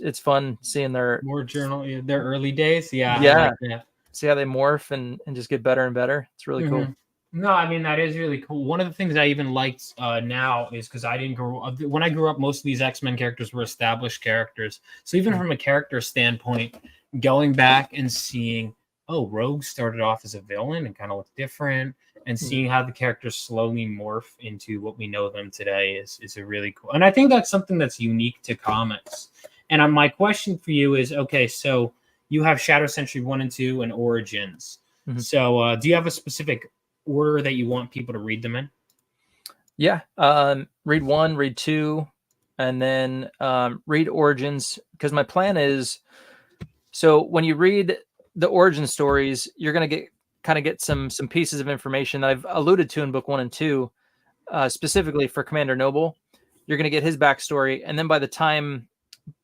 it's fun seeing their War Journal, their early days. Yeah. Yeah. I like that. See how they morph and just get better and better. It's really cool. No, I mean, that is really cool. One of the things I even liked now is because I didn't grow up. When I grew up, most of these X-Men characters were established characters. So even from a character standpoint, going back and seeing, oh, Rogue started off as a villain and kind of looked different, and seeing how the characters slowly morph into what we know them today is a really cool. And I think that's something that's unique to comics. And my question for you is, okay, so you have Shadow Sentry 1 and 2 and Origins. So do you have a specific order that you want people to read them in? Yeah. Read 1, read 2, and then read Origins. Because my plan is, so when you read the origin stories, you're going to get some pieces of information that I've alluded to in book 1 and 2, specifically for Commander Noble. You're going to get his backstory. And then by the time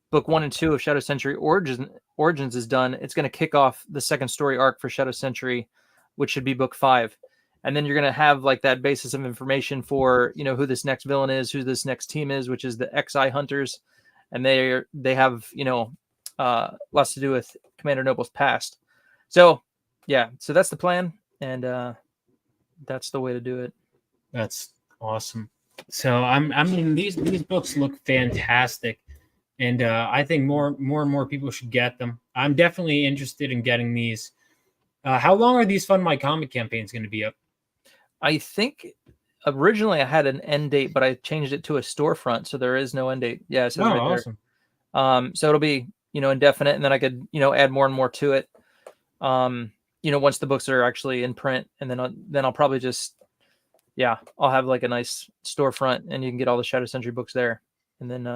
book 1 and 2 of Shadow Sentry Origins is done, it's going to kick off the second story arc for Shadow Sentry, which should be book 5. And then you're going to have like that basis of information for, who this next villain is, who this next team is, which is the XI Hunters. And they have, lots to do with Commander Noble's past. So yeah, so that's the plan. And that's the way to do it. That's awesome. So I mean, these books look fantastic. And I think more and more people should get them. I'm definitely interested in getting these. How long are these Fund My Comic campaigns going to be up? I think originally I had an end date, but I changed it to a storefront, so there is no end date. Yeah, so right awesome. There. So it'll be indefinite, and then I could add more and more to it. Once the books are actually in print, and then I'll probably just I'll have like a nice storefront, and you can get all the Shadow Sentry books there, and then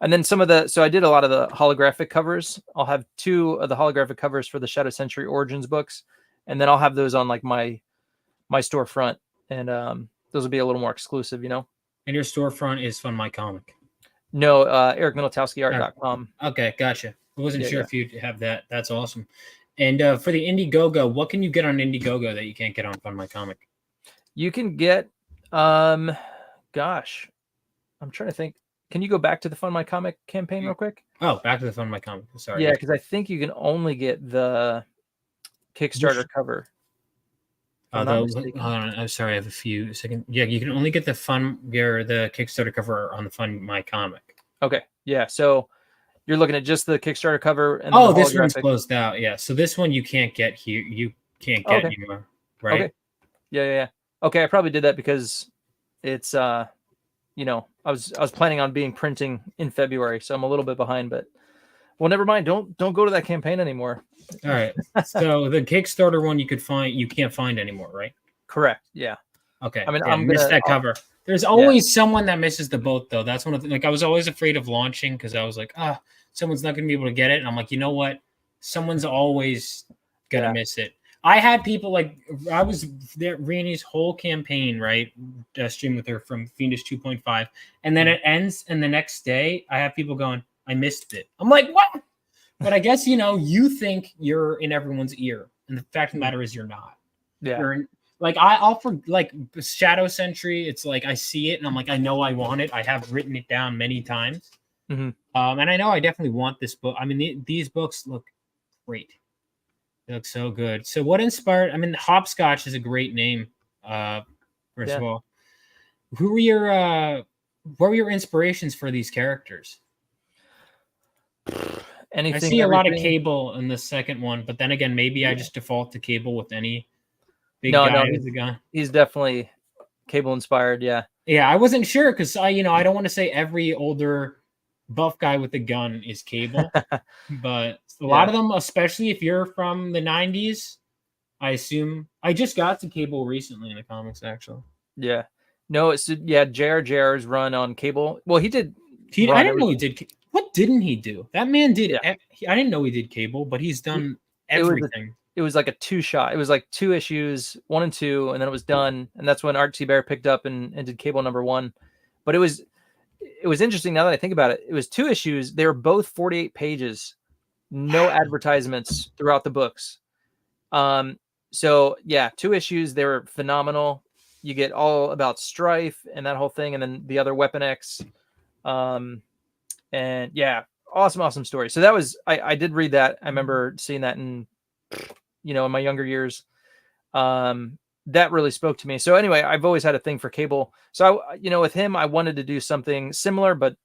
And then so I did a lot of the holographic covers. I'll have 2 of the holographic covers for the Shadow Sentry Origins books. And then I'll have those on like my storefront. And those will be a little more exclusive, And your storefront is Fund My Comic? No, EricNinaltowskiArt.com. Okay, gotcha. I wasn't sure if you'd have that. That's awesome. And for the Indiegogo, what can you get on Indiegogo that you can't get on Fund My Comic? You can get, I'm trying to think. Can you go back to the Fund My Comic campaign real quick? Oh, back to the Fund My Comic. Sorry. Yeah, because I think you can only get the Kickstarter cover. I'm sorry, I have a few seconds. Yeah, you can only get the Kickstarter cover on the Fund My Comic. Okay, yeah. So you're looking at just the Kickstarter cover. And this one's closed out. Yeah, so this one you can't get here. You can't get anymore, right? Okay. Yeah. Okay, I probably did that because it's I was planning on printing in February, so I'm a little bit behind, but well, never mind. Don't go to that campaign anymore. All right. So the Kickstarter one you can't find anymore, right? Correct. Yeah. Okay. I mean, I missed that cover. There's always someone that misses the boat, though. That's one of the, I was always afraid of launching because I was like, someone's not going to be able to get it. And I'm like, you know what? Someone's always going to miss it. I had people I was there, Rainey's whole campaign, right? Stream with her from Fiendish 2.5. And then it ends. And the next day, I have people going, I missed it. I'm like, what? But I guess, you think you're in everyone's ear. And the fact of the matter is you're not. Yeah. You're I'll for Shadow Sentry. It's like I see it and I'm like, I know I want it. I have written it down many times. Mm-hmm. And I know I definitely want this book. I mean, these books look great. They look so good. So what inspired? I mean, Hopscotch is a great name. First of all, what were your inspirations for these characters? anything. I see a lot of Cable in the second one, but then again, maybe I just default to Cable with any big guy with a gun. He's definitely Cable inspired. Yeah. Yeah, I wasn't sure because I don't want to say every older buff guy with a gun is Cable, but a lot of them, especially if you're from the 90s, I assume. I just got to Cable recently in the comics, actually. Yeah. No, it's JR's run on Cable. Well, he did. I didn't know he did. What didn't he do? That man did. I didn't know he did Cable, but he's done everything. It was like a 2-shot. It was like 2 issues, 1 and 2, and then it was done. And that's when Art T. Bear picked up and did Cable #1. But it was interesting now that I think about it. It was 2 issues. They were both 48 pages, no advertisements throughout the books. So yeah, 2 issues. They were phenomenal. You get all about Strife and that whole thing, and then the other Weapon X. And yeah, awesome story. So that was I did read that. I remember seeing that in my younger years. That really spoke to me. So anyway, I've always had a thing for Cable. So with him, I wanted to do something similar, but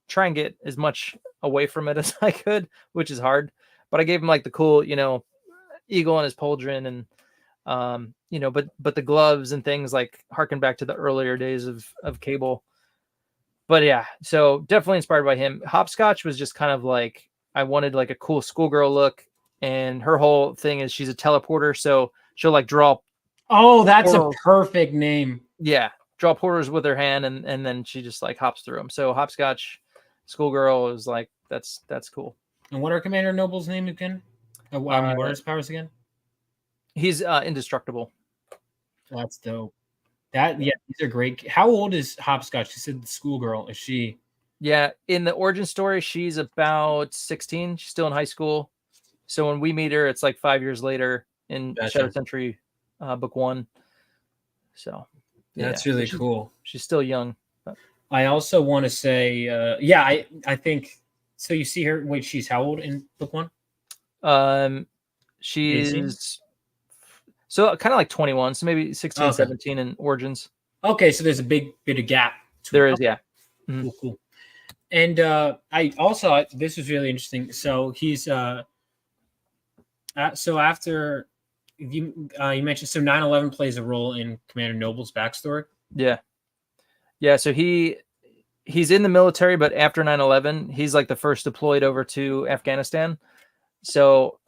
try and get as much away from it as I could, which is hard. But I gave him like the cool, eagle on his pauldron, and but the gloves and things like harken back to the earlier days of Cable. But yeah, so definitely inspired by him. Hopscotch was just kind of like, I wanted like a cool schoolgirl look, and her whole thing is she's a teleporter, so she'll like draw. Oh, that's portals. A perfect name. Yeah, draw portals with her hand, and then she just like hops through them. So Hopscotch, schoolgirl is like that's cool. And what are Commander Noble's name again? What are his powers again? He's indestructible. That's dope. These are great. How old is Hopscotch? You said the schoolgirl. Is she? Yeah, in the origin story, she's about 16. She's still in high school. So when we meet her, it's like 5 years later in Shadow Sentry book 1. So that's really cool. She's still young. But. I also want to say, I think so. You see her. Wait, she's how old in book 1? She's so kind of like 21, so maybe 16, 17 in Origins. Okay, so there's a big bit of gap. There is, yeah. Mm-hmm. Cool. And this was really interesting. So he's so after you mentioned, so 9/11 plays a role in Commander Noble's backstory. Yeah. So he's in the military, but after 9/11, he's like the first deployed over to Afghanistan. So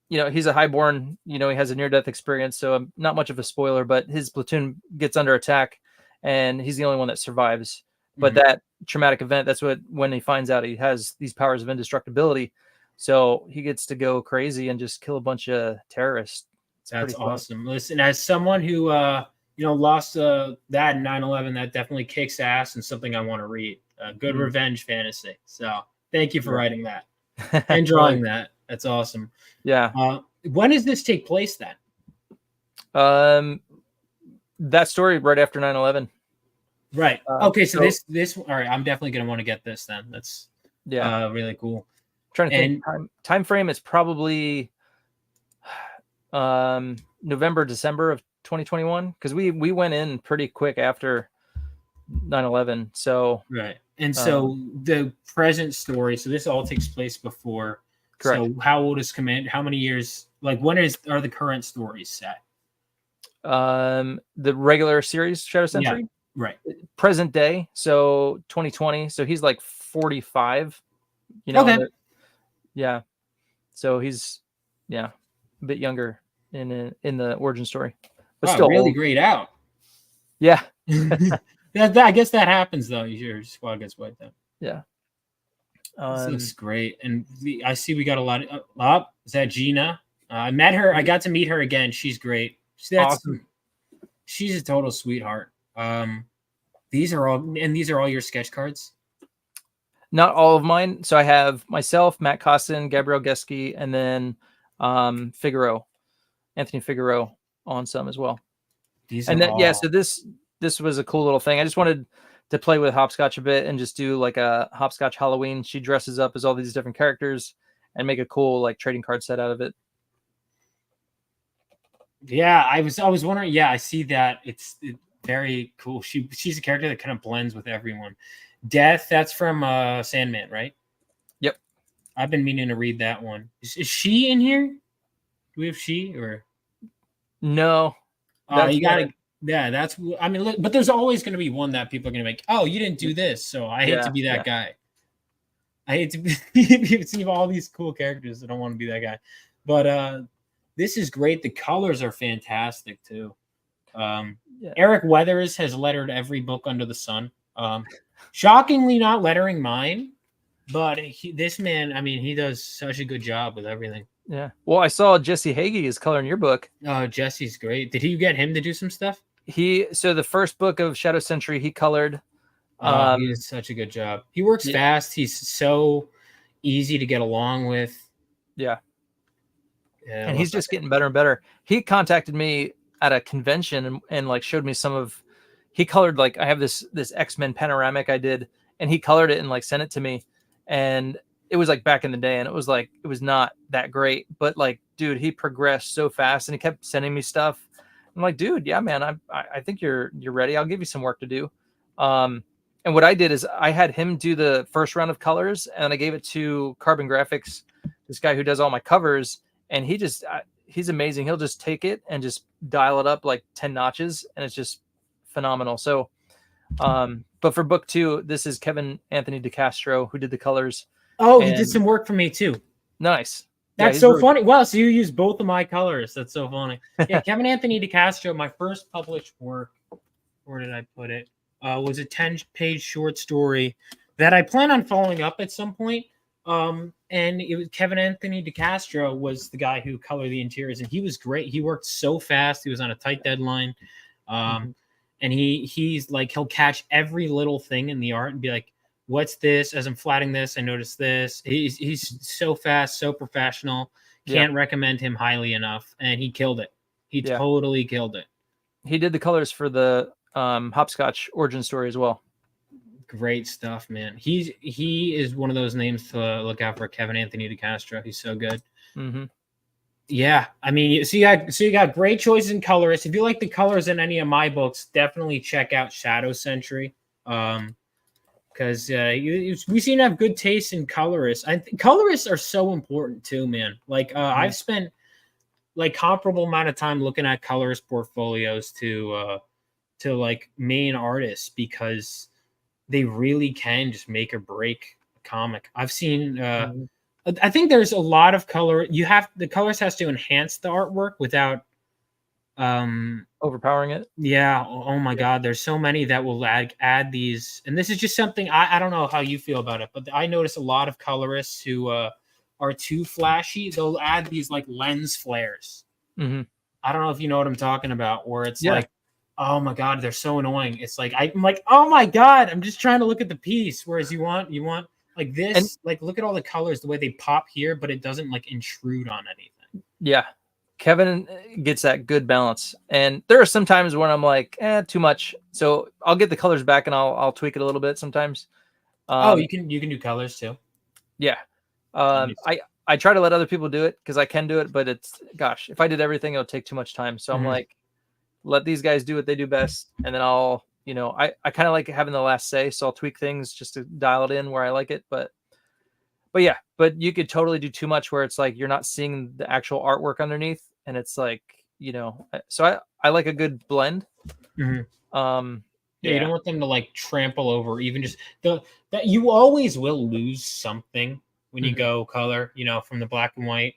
he's a highborn, he has a near-death experience, so not much of a spoiler, but his platoon gets under attack, and he's the only one that survives. But that traumatic event, that's when he finds out he has these powers of indestructibility. So he gets to go crazy and just kill a bunch of terrorists. That's awesome. Listen, as someone who, lost that in 9/11, that definitely kicks ass and something I want to read. Good revenge fantasy. So thank you for writing that and drawing that. That's awesome. Yeah. When does this take place then? That story right after 9/11. Right. Okay. So this. All right. I'm definitely gonna want to get this then. That's really cool. Trying to think. Time frame is probably November, December of 2021, because we went in pretty quick after 9/11. So right. And so the present story. So this all takes place before. Correct. So how old is Command? How many years? Like when are the current stories set? The regular series Shadow Sentry. Yeah, right. Present day. So 2020. So he's like 45. Okay. Yeah. So he's a bit younger in the origin story, but still really old. grayed out. Yeah. I guess that happens though. Your squad gets wiped out. Yeah. This looks great, and I see we got a lot of. Is that Gina? I met her. I got to meet her again. She's great. Awesome. She's a total sweetheart. These are all your sketch cards. Not all of mine. So I have myself, Matt Costin, Gabrielle Geske, and then Anthony Figueroa on some as well. So this was a cool little thing. I just wanted to play with Hopscotch a bit and just do like a Hopscotch Halloween. She dresses up as all these different characters and make a cool like trading card set out of it. Yeah, I was wondering. Yeah, I see that. It's very cool. She's a character that kind of blends with everyone. Death, that's from Sandman, right? Yep. I've been meaning to read that one. Is she in here? Do we have she or? No. You gotta. Yeah, that's. I mean, look, but there's always going to be one that people are going to make. Oh, you didn't do this, so I hate to be that guy. I hate to see all these cool characters. I don't want to be that guy, but this is great. The colors are fantastic too. Eric Weathers has lettered every book under the sun. Shockingly, not lettering mine, but this man, I mean, he does such a good job with everything. Yeah. Well, I saw Jesse Hagee is coloring your book. Oh, Jesse's great. Did you get him to do some stuff? So the first book of Shadow Sentry, he colored. He did such a good job. He works fast. He's so easy to get along with. Yeah. And he's just getting better and better. He contacted me at a convention and like showed me he colored, like, I have this X-Men panoramic I did, and he colored it and like sent it to me. And it was like back in the day, and it was not that great, but like, dude, he progressed so fast and he kept sending me stuff. I'm like, dude, yeah, man, I think you're ready. I'll give you some work to do. And what I did is I had him do the first round of colors, and I gave it to Carbon Graphics, this guy who does all my covers, and he's amazing. He'll just take it and just dial it up like 10 notches, and it's just phenomenal. So, but for book 2, this is Kevin Anthony DeCastro who did the colors. Oh, he did some work for me too. Nice. That's so funny. Wow, so you use both of my colors. That's so funny. Yeah, Kevin Anthony DeCastro, my first published work, where did I put it? Was a 10-page short story that I plan on following up at some point. And it was Kevin Anthony DeCastro was the guy who colored the interiors, and he was great. He worked so fast. He was on a tight deadline. And he's like, he'll catch every little thing in the art and be like, what's this? As I'm flatting this, I noticed this. He's so fast, so professional. Can't recommend him highly enough. And he killed it. He totally killed it. He did the colors for the Hopscotch origin story as well. Great stuff, man. He is one of those names to look out for, Kevin Anthony DeCastro. He's so good. Yeah, I mean, so you got great choices in colorists. If you like the colors in any of my books, definitely check out Shadow Sentry. Because we seem to have good taste in colorists. I think colorists are so important too, man. Like I've spent like comparable amount of time looking at colorist portfolios to like main artists, because they really can just make or break a comic. I've seen I think there's a lot of color. The colorist has to enhance the artwork without overpowering it. Yeah. Oh my God. There's so many that will add these. And this is just something I don't know how you feel about it, but I notice a lot of colorists who are too flashy. They'll add these like lens flares. I don't know if you know what I'm talking about, where it's like, oh my God, they're so annoying. It's like, I'm like, oh my God, I'm just trying to look at the piece. Whereas you want like this, and like, look at all the colors, the way they pop here, but it doesn't like intrude on anything. Yeah. Kevin gets that good balance. And there are some times when I'm like, too much. So I'll get the colors back and I'll tweak it a little bit sometimes. You can do colors too. Yeah. I try to let other people do it because I can do it, but gosh, if I did everything, it would take too much time. So I'm like, let these guys do what they do best. And then I'll, I kind of like having the last say. So I'll tweak things just to dial it in where I like it. But yeah, but you could totally do too much where it's like, you're not seeing the actual artwork underneath. And it's like, so I like a good blend. You don't want them to like trample over even just that you always will lose something when you go color, from the black and white,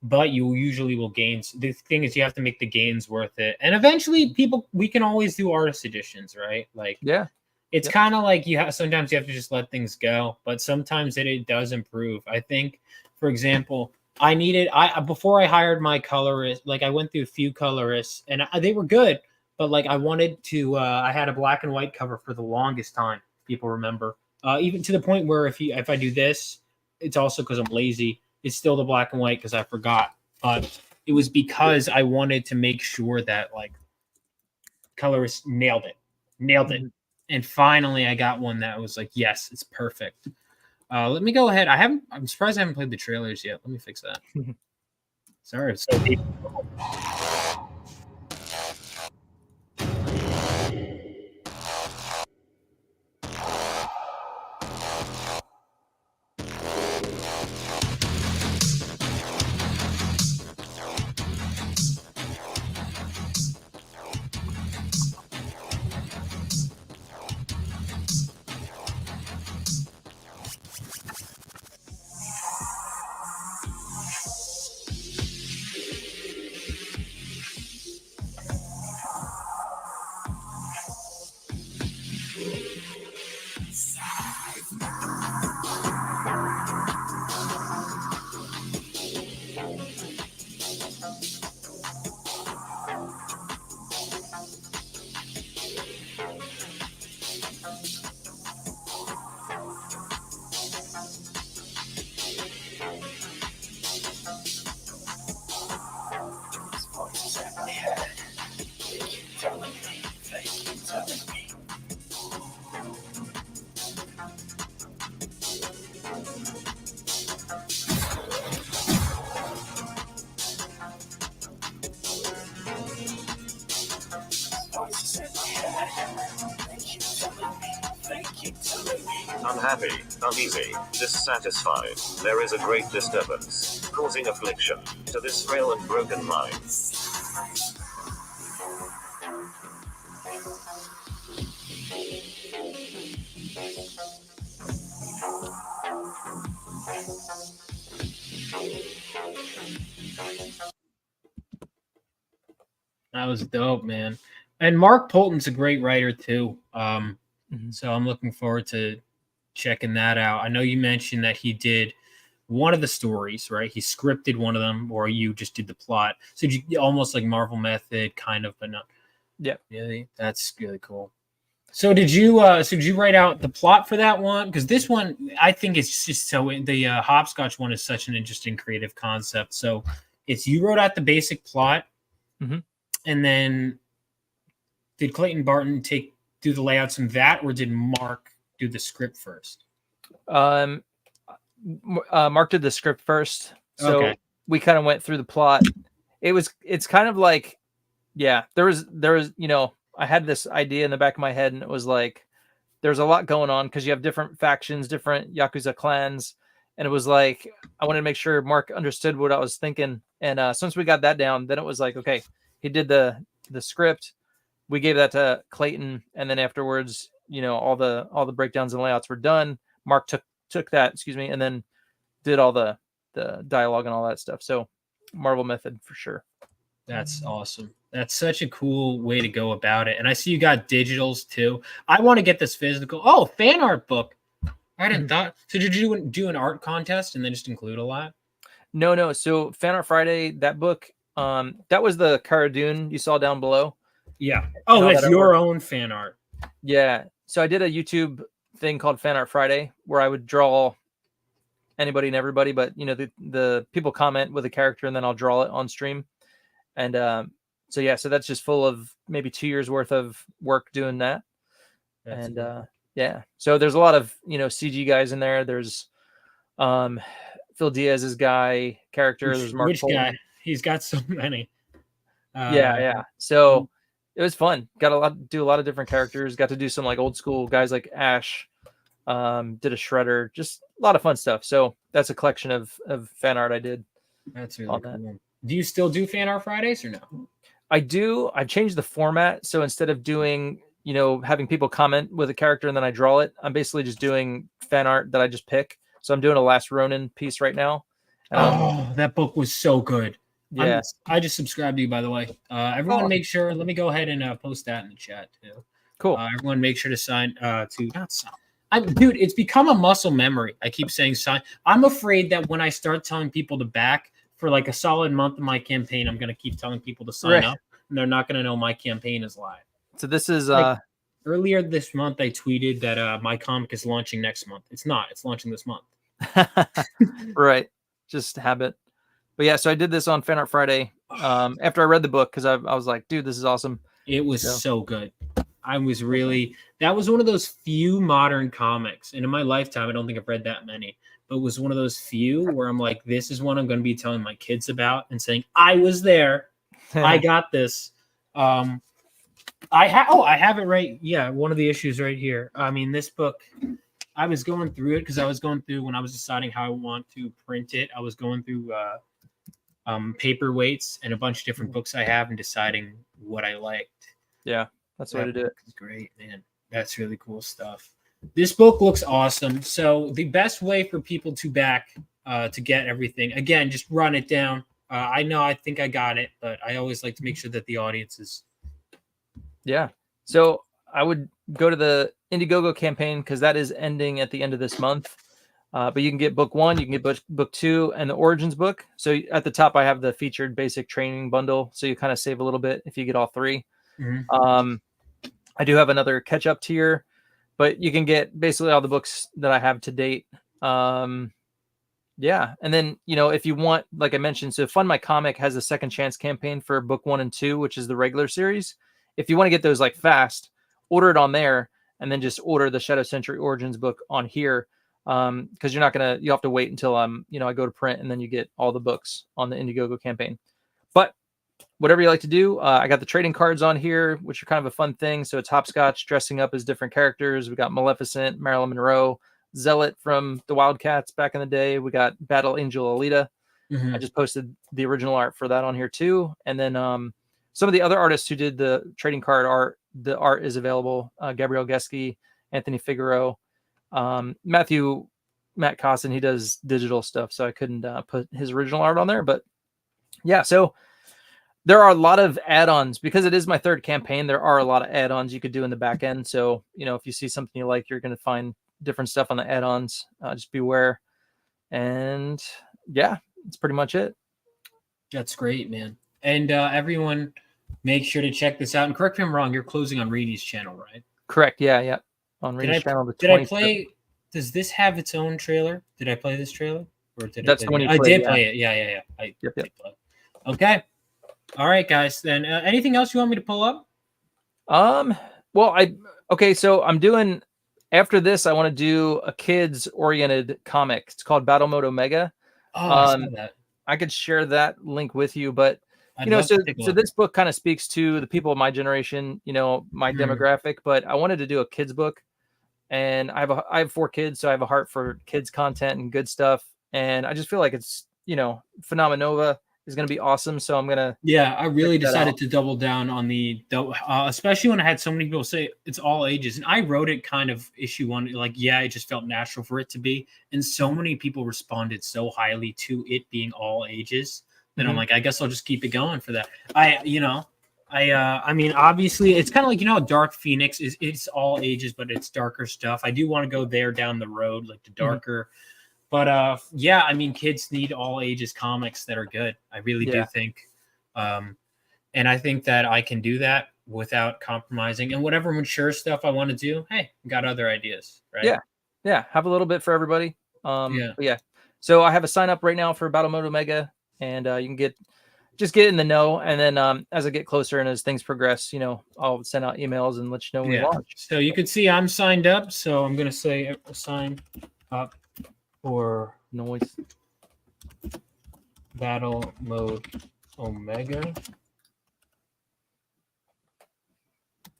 but you usually will gain. The thing is, you have to make the gains worth it. And eventually we can always do artist editions, right? Like, it's kind of like sometimes you have to just let things go, but sometimes it does improve. I think, for example, before I hired my colorist, like I went through a few colorists and they were good, but like I wanted to, I had a black and white cover for the longest time. People remember, even to the point where if I do this, it's also because I'm lazy. It's still the black and white because I forgot, but it was because I wanted to make sure that like colorists nailed it. And finally I got one that was like, yes, it's perfect. Let me go ahead. I'm surprised I haven't played the trailers yet. Let me fix that. Sorry. It's so deep. Unhappy, uneasy, dissatisfied. There is a great disturbance, causing affliction to this frail and broken mind. That was dope, man. And Mark Polton's a great writer too. So I'm looking forward to checking that out. I know you mentioned that he did one of the stories, right? He scripted one of them, or you just did the plot. So you almost like Marvel Method, kind of, but not. Yeah, really. That's really cool. So did you write out the plot for that one? Because this one, I think it's just so the Hopscotch one is such an interesting creative concept. So it's you wrote out the basic plot, and then did Clayton Barton do the layouts in that, or did Mark do the script first? Mark did the script first, so Okay. we kind of went through the plot. It's kind of like, yeah, there was I had this idea in the back of my head, and it was like there's a lot going on because you have different factions, different Yakuza clans, and it was like I wanted to make sure Mark understood what I was thinking. And since we got that down, then it was like, okay, he did the script, we gave that to Clayton, and then afterwards, all the breakdowns and layouts were done. Mark took that, and then did all the dialogue and all that stuff. So Marvel Method for sure. That's awesome. That's such a cool way to go about it. And I see you got digitals too. I want to get this physical. Oh, fan art book. I hadn't thought. So did you do an art contest and then just include a lot? No. So Fan Art Friday, that book, that was the Cara Dune you saw down below. Yeah. Oh, it's your own fan art. Yeah. So I did a YouTube thing called Fan Art Friday where I would draw anybody and everybody, but the people comment with a character and then I'll draw it on stream. And so that's just full of maybe 2 years worth of work doing that. That's and cool. Yeah, so there's a lot of CG guys in there. There's Phil Diaz's guy character. There's Mark Polton. Guy? He's got so many. Yeah. So it was fun. Got do a lot of different characters. Got to do some like old school guys like Ash. Did a Shredder. Just a lot of fun stuff. So that's a collection of fan art I did. That's really cool. Do you still do Fan Art Fridays or no? I do. I've changed the format. So instead of doing, having people comment with a character and then I draw it, I'm basically just doing fan art that I just pick. So I'm doing a Last Ronin piece right now. That book was so good. Yeah. I just subscribed to you, by the way. Everyone make sure, let me go ahead and post that in the chat too. Cool. Everyone make sure to sign dude, it's become a muscle memory. I keep saying sign. I'm afraid that when I start telling people to back for like a solid month of my campaign, I'm going to keep telling people to sign up, and they're not going to know my campaign is live. So this is earlier this month, I tweeted that my comic is launching next month. It's not. It's launching this month. Right. Just habit. But yeah, so I did this on Fan Art Friday after I read the book because I was like, dude, this is awesome. It was so good. I was really, that was one of those few modern comics. And in my lifetime, I don't think I've read that many, but it was one of those few where I'm like, this is one I'm going to be telling my kids about and saying, I was there. I got this. I have it right. Yeah. One of the issues right here. I mean, this book, I was going through it because I was going through when I was deciding how I want to print it. I was going through paperweights and a bunch of different books I have and deciding what I liked. Yeah. That's the way to do it. Great, man. That's really cool stuff. This book looks awesome. So the best way for people to back to get everything, again, just run it down. I think I got it, but I always like to make sure that the audience is. Yeah. So I would go to the Indiegogo campaign because that is ending at the end of this month. But you can get book 1, you can get book 2, and the Origins book. So at the top, I have the featured basic training bundle. So you kind of save a little bit if you get all 3. Mm-hmm. I do have another catch-up tier, but you can get basically all the books that I have to date. Yeah. And then, if you want, like I mentioned, so Fund My Comic has a second chance campaign for book 1 and 2, which is the regular series. If you want to get those like fast, order it on there and then just order the Shadow Sentry Origins book on here. Because you'll have to wait until I go to print and then you get all the books on the Indiegogo campaign. But whatever you like to do. I got the trading cards on here, which are kind of a fun thing. So it's Hopscotch dressing up as different characters. We got Maleficent, Marilyn Monroe, Zealot from the Wildcats back in the day. We got Battle Angel Alita. I just posted the original art for that on here too. And then some of the other artists who did the trading card art, the art is available. Gabriel Geske, Anthony Figueroa, Matt Costin, he does digital stuff, so I couldn't put his original art on there. But yeah, so there are a lot of add-ons because it is my third campaign. There are a lot of add-ons you could do in the back end. So, you know, if you see something you like, you're going to find different stuff on the add-ons. Just beware. And yeah, that's pretty much it. That's great, man. And everyone, make sure to check this out. And correct me if I'm wrong, you're closing on Reedy's channel, right? Correct. Yeah. On Reedy's channel. Did I play? Does this have its own trailer? Did I play this trailer? Or did That's I the one you I played, did yeah. play it. Yeah. I Yep. did play it. Okay. All right, guys. Then anything else you want me to pull up? Well, so I'm doing, after this, I want to do a kids oriented comic. It's called Battle Mode Omega. Oh, I saw that. I could share that link with you, but I'd you know, love so to take a look. this book kind of speaks to the people of my generation, you know, my demographic, but I wanted to do a kids book, and I have 4 kids, so I have a heart for kids content and good stuff. And I just feel like it's, you know, Phenomenova is going to be awesome. So I'm going to, Yeah, I really check that decided out. to double down on especially when I had so many people say it's all ages. And I wrote it kind of issue 1, like, yeah, it just felt natural for it to be. And so many people responded so highly to it being all ages that I'm like, I guess I'll just keep it going for that. I mean, obviously it's kind of like, you know, Dark Phoenix it's all ages, but it's darker stuff. I do want to go there down the road, like the darker. But yeah, I mean, kids need all ages comics that are good. I really do think. And I think that I can do that without compromising. And whatever mature stuff I want to do, hey, got other ideas, right? Yeah. Have a little bit for everybody. Yeah. But yeah. So I have a sign up right now for Battle Mode Omega, and you can get in the know. And then as I get closer and as things progress, you know, I'll send out emails and let you know when we launch. So you can see I'm signed up. So I'm going to say sign up for Noise. Battle Mode Omega.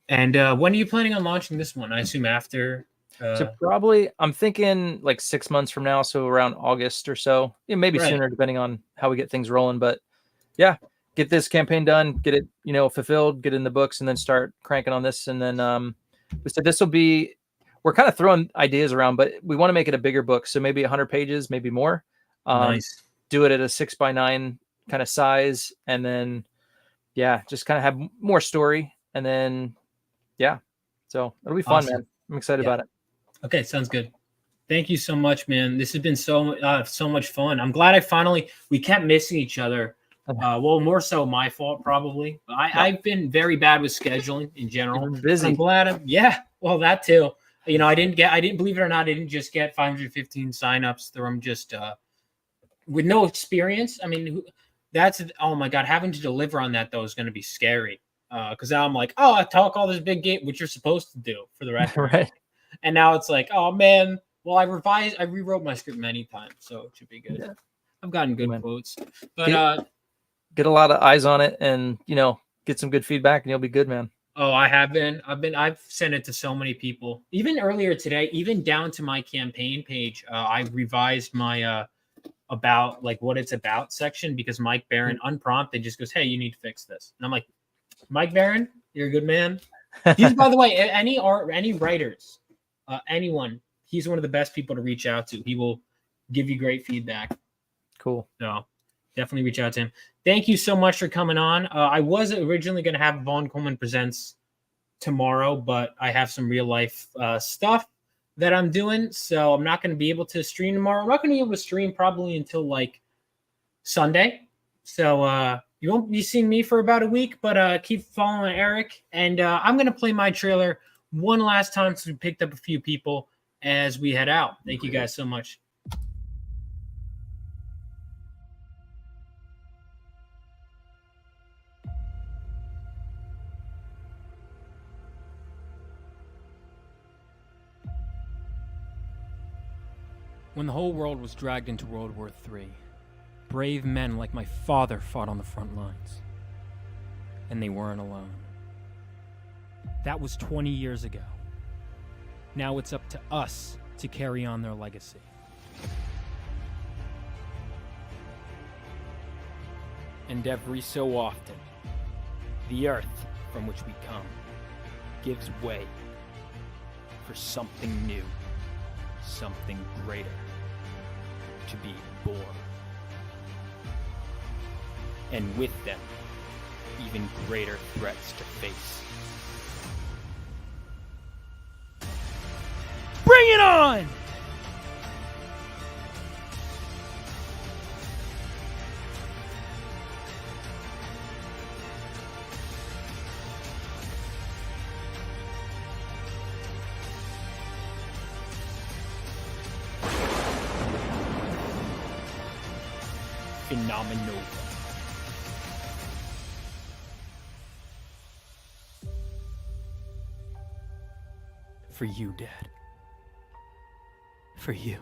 And when are you planning on launching this one? I assume after. So probably, I'm thinking like 6 months from now, so around August or so. Yeah, maybe sooner, depending on how we get things rolling. But yeah, get this campaign done, get it, you know, fulfilled, get it in the books, and then start cranking on this. And then we said this will be. We're kind of throwing ideas around, but we want to make it a bigger book. So maybe 100 pages, maybe more. Nice. Do it at a 6x9 kind of size. And then, yeah, just kind of have more story. And then, yeah. So it'll be fun, Awesome. man. I'm excited about it. Okay, sounds good. Thank you so much, man. This has been so much fun. I'm glad we kept missing each other. Well, more so my fault, probably. I've been very bad with scheduling in general. Busy. I'm glad. Well, that too. You know, I didn't believe it or not, I didn't just get 515 signups through them just with no experience. I mean, oh my God, having to deliver on that though is going to be scary. Because now I'm like, I talk all this big game, which you're supposed to do for the record. Right. And now it's like, oh man, well, I rewrote my script many times, so it should be good. Yeah. I've gotten good quotes. But get a lot of eyes on it and, you know, get some good feedback and you'll be good, man. Oh, I have been. I've sent it to so many people. Even earlier today, even down to my campaign page, I revised my about like what it's about section because Mike Barron unprompted just goes, "Hey, you need to fix this." And I'm like, "Mike Barron, you're a good man." He's, by the way, any writers, anyone, he's one of the best people to reach out to. He will give you great feedback. Cool. So definitely reach out to him. Thank you so much for coming on. I was originally going to have Vaughn Coleman Presents tomorrow, but I have some real life stuff that I'm doing, so I'm not going to be able to stream tomorrow. I'm not going to be able to stream probably until like Sunday. So you won't be seeing me for about a week, but keep following Eric. And I'm going to play my trailer one last time so we picked up a few people as we head out. Thank you guys so much. When the whole world was dragged into World War III, brave men like my father fought on the front lines. And they weren't alone. That was 20 years ago. Now it's up to us to carry on their legacy. And every so often, the earth from which we come gives way for something new, something greater to be born. And with them, even greater threats to face. Bring it on! Phenomenal. For you, Dad. For you.